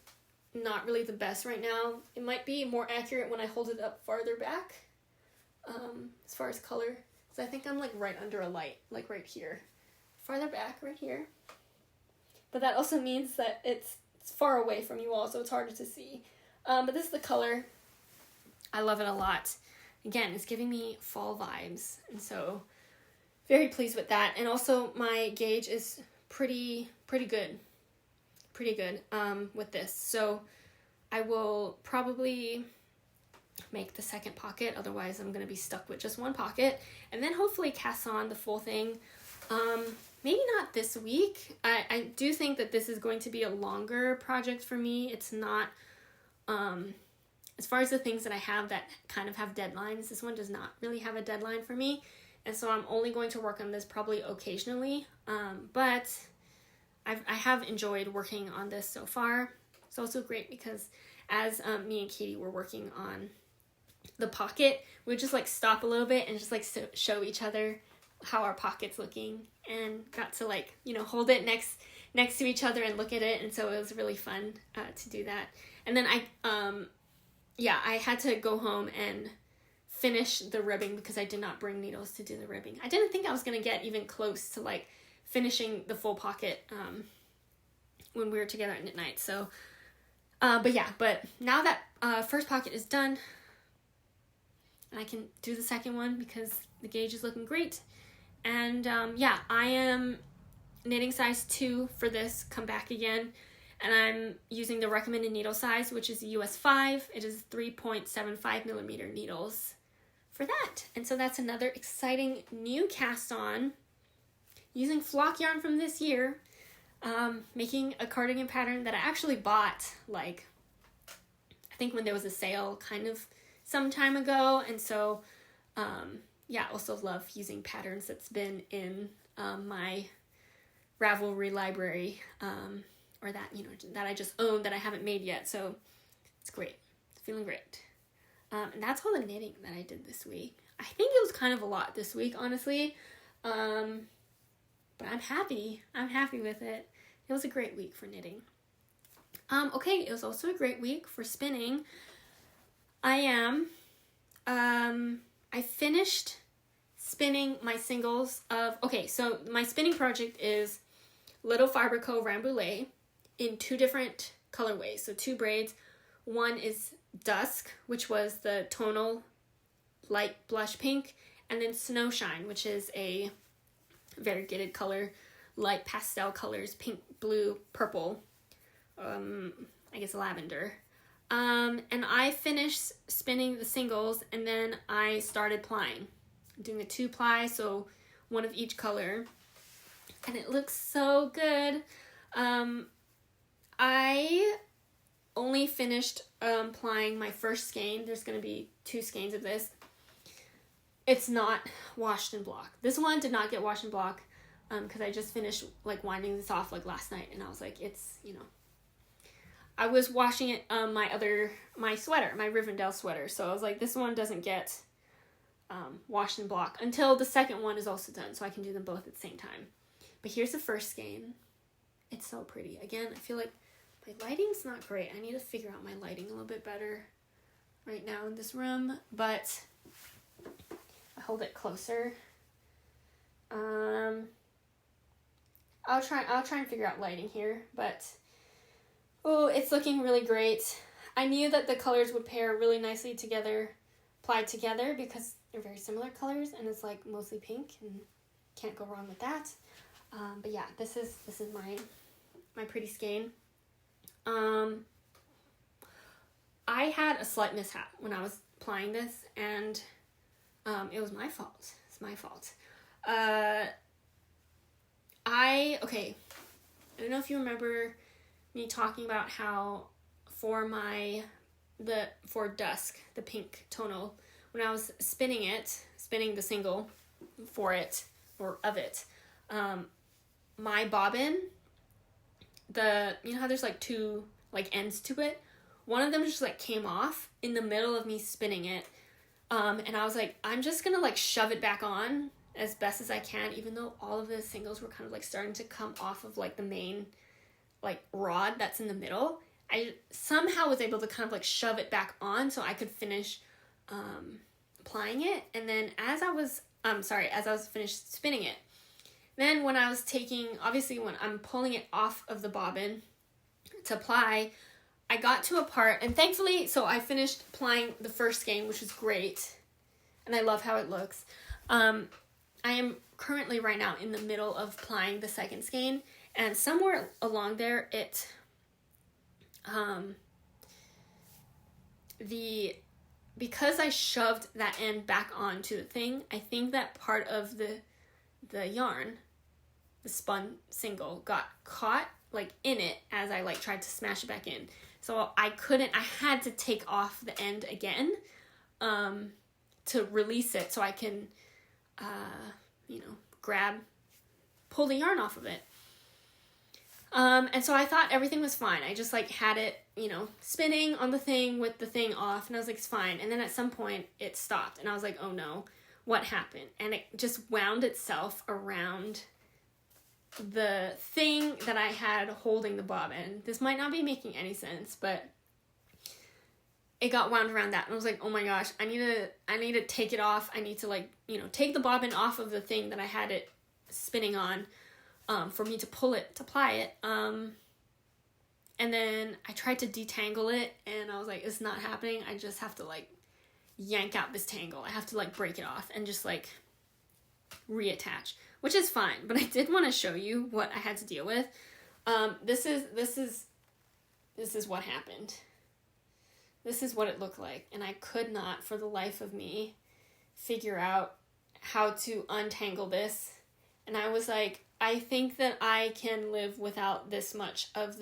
not really the best right now. It might be more accurate when I hold it up farther back, as far as color. So I think I'm like right under a light, like right here. Farther back, right here. But that also means that it's far away from you all, so it's harder to see. But this is the color. I love it a lot. Again, it's giving me fall vibes, and so very pleased with that. And also my gauge is pretty good with this. So I will probably make the second pocket, otherwise I'm going to be stuck with just one pocket, and then hopefully cast on the full thing. Maybe not this week. I do think that this is going to be a longer project for me. It's not, as far as the things that I have that kind of have deadlines, this one does not really have a deadline for me. And so I'm only going to work on this probably occasionally. But I have enjoyed working on this so far. It's also great because as me and Katie were working on the pocket, we would just like stop a little bit and just like show each other how our pocket's looking, and got to like, you know, hold it next to each other and look at it. And so it was really fun to do that. And then I had to go home and finish the ribbing because I did not bring needles to do the ribbing. I didn't think I was going to get even close to like finishing the full pocket when we were together at knit night. So but now that first pocket is done, and I can do the second one because the gauge is looking great. And I am knitting size 2 for this Come Back Again, and I'm using the recommended needle size, which is US 5. It is 3.75 millimeter needles for that. And so that's another exciting new cast on using flock yarn from this year, making a cardigan pattern that I actually bought, like, I think when there was a sale kind of some time ago. And so also love using patterns that's been in my Ravelry library, or that, you know, that I just own that I haven't made yet. So it's great. It's feeling great. And that's all the knitting that I did this week. I think it was kind of a lot this week, honestly. But I'm happy. I'm happy with it. It was a great week for knitting. Okay, it was also a great week for spinning. I finished spinning my singles of, so my spinning project is Little Fibre Co. Rambouillet in 2 different colorways. So 2 braids. One is Dusk, which was the tonal light blush pink, and then Snowshine, which is a variegated color, light pastel colors, pink, blue, purple, I guess lavender. And I finished spinning the singles, and then I started plying. I'm doing a 2 ply, so 1 of each color, and it looks so good. I only finished plying my first skein. There's going to be 2 skeins of this. It's not washed and blocked. This one did not get washed and blocked because I just finished like winding this off like last night, and I was like, it's, you know, I was washing it my sweater, my Rivendell sweater, so I was like, this one doesn't get washed and blocked until the second one is also done, so I can do them both at the same time. But here's the first skein. It's so pretty. Again, I feel like my lighting's not great. I need to figure out my lighting a little bit better right now in this room, but I hold it closer. I'll try and figure out lighting here, but oh, it's looking really great. I knew that the colors would pair really nicely together, applied together, because they're very similar colors, and it's like mostly pink, and can't go wrong with that. But yeah, this is my pretty skein. I had a slight mishap when I was applying this, and it was my fault. It's my fault. I don't know if you remember me talking about how for Dusk, the pink tonal, when I was spinning the single for it, or of it, my bobbin, you know how there's like two like ends to it? One of them just like came off in the middle of me spinning it. And I was like, I'm just gonna like shove it back on as best as I can, even though all of the singles were kind of like starting to come off of like the main like rod that's in the middle. I somehow was able to kind of like shove it back on so I could finish applying it. And then as I was finished spinning it, then when I was obviously when I'm pulling it off of the bobbin to apply, I got to a part, and thankfully, so I finished applying the first skein, which is great, and I love how it looks. I am currently right now in the middle of applying the second skein, and somewhere along there, because I shoved that end back onto the thing, I think that part of the yarn, the spun single, got caught like in it as I like tried to smash it back in. So I had to take off the end again to release it so I can, pull the yarn off of it. And so I thought everything was fine. I just like had it, spinning on the thing with the thing off, and I was like, it's fine. And then at some point it stopped, and I was like, oh no, what happened? And it just wound itself around the thing that I had holding the bobbin. This might not be making any sense, but it got wound around that, and I was like, oh my gosh, I need to take it off. I need to take the bobbin off of the thing that I had it spinning on, for me to pull it, to apply it. And then I tried to detangle it, and I was like, it's not happening. I just have to yank out this tangle. I have to break it off and just reattach, which is fine, but I did want to show you what I had to deal with. This is what happened. This is what it looked like, and I could not for the life of me figure out how to untangle this. And I was like, I think that I can live without this much of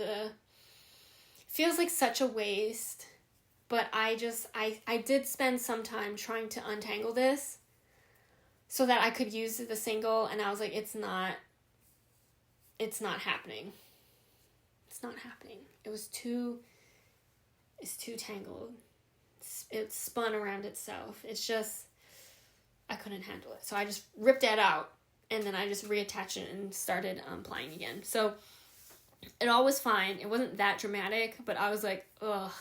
feels like such a waste, but I did spend some time trying to untangle this so that I could use the single, and I was like, it's not happening. It's not happening. It's too tangled. It spun around itself. It's just, I couldn't handle it. So I just ripped that out, and then I just reattached it and started applying again. So it all was fine. It wasn't that dramatic, but I was like, ugh,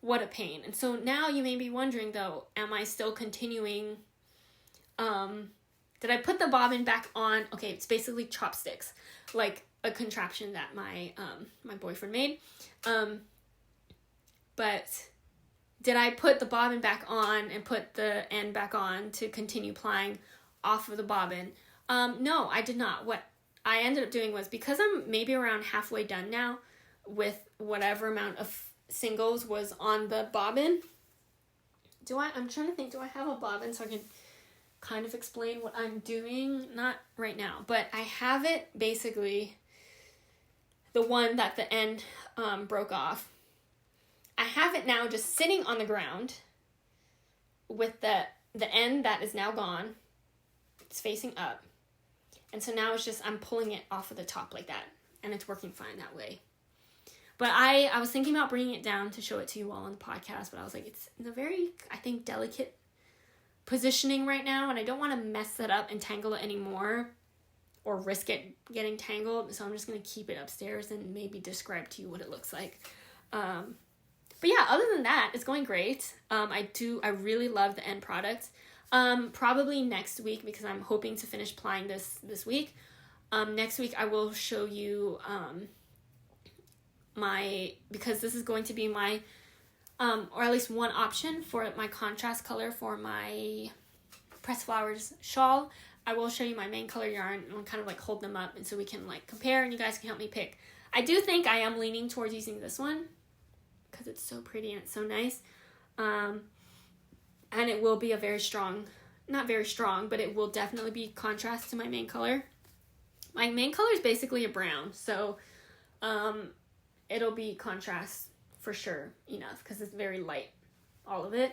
what a pain. And so now you may be wondering, though, am I still continuing? Did I put the bobbin back on? Okay, it's basically chopsticks, like a contraption that my boyfriend made. But did I put the bobbin back on and put the end back on to continue plying off of the bobbin? No, I did not. What I ended up doing was, because I'm maybe around halfway done now with whatever amount of singles was on the bobbin. I'm trying to think, do I have a bobbin so I can kind of explain what I'm doing? Not right now, but I have it basically, the one that the end broke off. I have it now just sitting on the ground with the end that is now gone. It's facing up. And so now it's just, I'm pulling it off of the top like that, and it's working fine that way. But I was thinking about bringing it down to show it to you all on the podcast, but I was like, it's in a very, I think, delicate positioning right now, and I don't want to mess that up and tangle it anymore or risk it getting tangled, so I'm just going to keep it upstairs and maybe describe to you what it looks like. But yeah, other than that, it's going great. I really love the end product. Probably next week, because I'm hoping to finish plying this week. Next week I will show you because this is going to be my or at least one option for my contrast color for my Pressed Flowers shawl. I will show you my main color yarn and I'll kind of like hold them up and so we can like compare and you guys can help me pick. I do think I am leaning towards using this one because it's so pretty and it's so nice. And it will be a very strong, not very strong, but it will definitely be contrast to my main color. My main color is basically a brown, so it'll be contrast for sure enough because it's very light, all of it.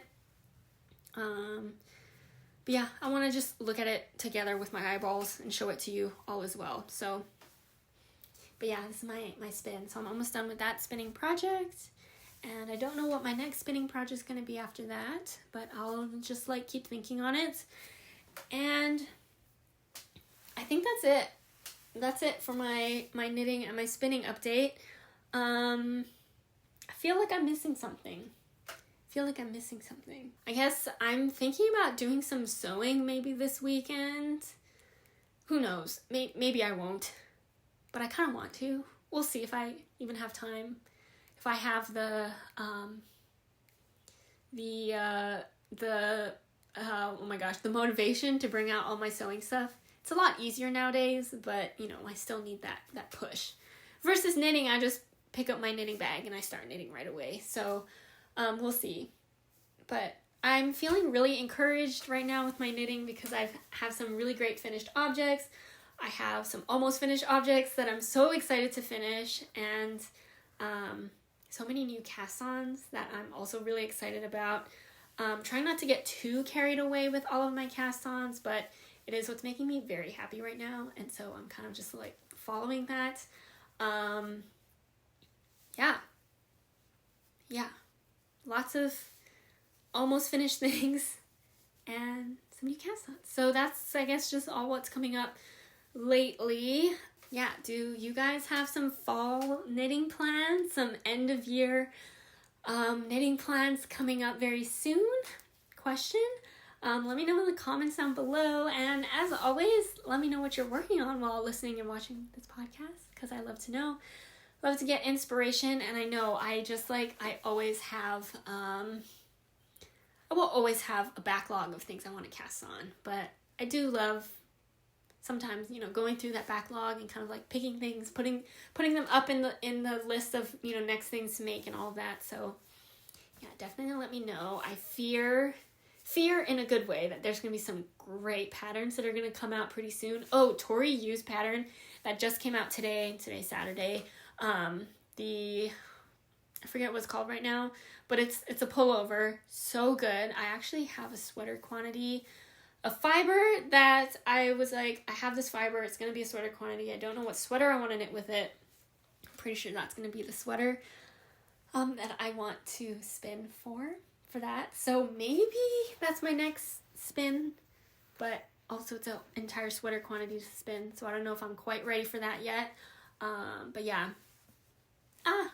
But yeah, I want to just look at it together with my eyeballs and show it to you all as well. So, but yeah, this is my spin. So I'm almost done with that spinning project. And I don't know what my next spinning project is going to be after that, but I'll just like keep thinking on it. And I think that's it. That's it for my knitting and my spinning update. I feel like I'm missing something. I guess I'm thinking about doing some sewing maybe this weekend. Who knows? Maybe I won't. But I kind of want to. We'll see if I even have time. If I have the motivation to bring out all my sewing stuff. It's a lot easier nowadays, but I still need that push. Versus knitting, I just pick up my knitting bag and I start knitting right away. So we'll see. But I'm feeling really encouraged right now with my knitting because I have some really great finished objects. I have some almost finished objects that I'm so excited to finish, and so many new cast-ons that I'm also really excited about. Trying not to get too carried away with all of my cast-ons, but it is what's making me very happy right now, and so I'm kind of just like following that. Yeah, lots of almost finished things and some new cast-ons. So that's, I guess, just all what's coming up lately. Yeah, do you guys have some fall knitting plans? Some end of year knitting plans coming up very soon? Let me know in the comments down below. And as always, let me know what you're working on while listening and watching this podcast, because I love to know. Love to get inspiration. And I know I always have, I will always have a backlog of things I want to cast on. But I do love sometimes, going through that backlog and kind of like picking things, putting them up in the list of, next things to make and all of that. So yeah, definitely let me know. I fear in a good way that there's going to be some great patterns that are going to come out pretty soon. Oh, Tori Yu's pattern that just came out today. Today's Saturday. I forget what it's called right now, but it's a pullover. So good. I actually have a sweater quantity of fiber that I was like, I have this fiber. It's going to be a sweater quantity. I don't know what sweater I want to knit with it. I'm pretty sure that's going to be the sweater that I want to spin for that. So maybe that's my next spin, but also it's an entire sweater quantity to spin. So I don't know if I'm quite ready for that yet. But yeah.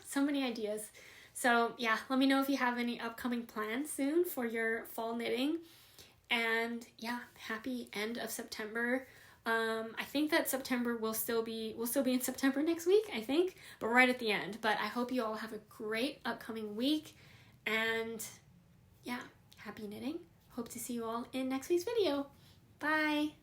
So many ideas. So yeah, let me know if you have any upcoming plans soon for your fall knitting. And yeah, happy end of September. I think that September will still be in September next week, I think, but right at the end. But I hope you all have a great upcoming week, and yeah, happy knitting. Hope to see you all in next week's video. Bye!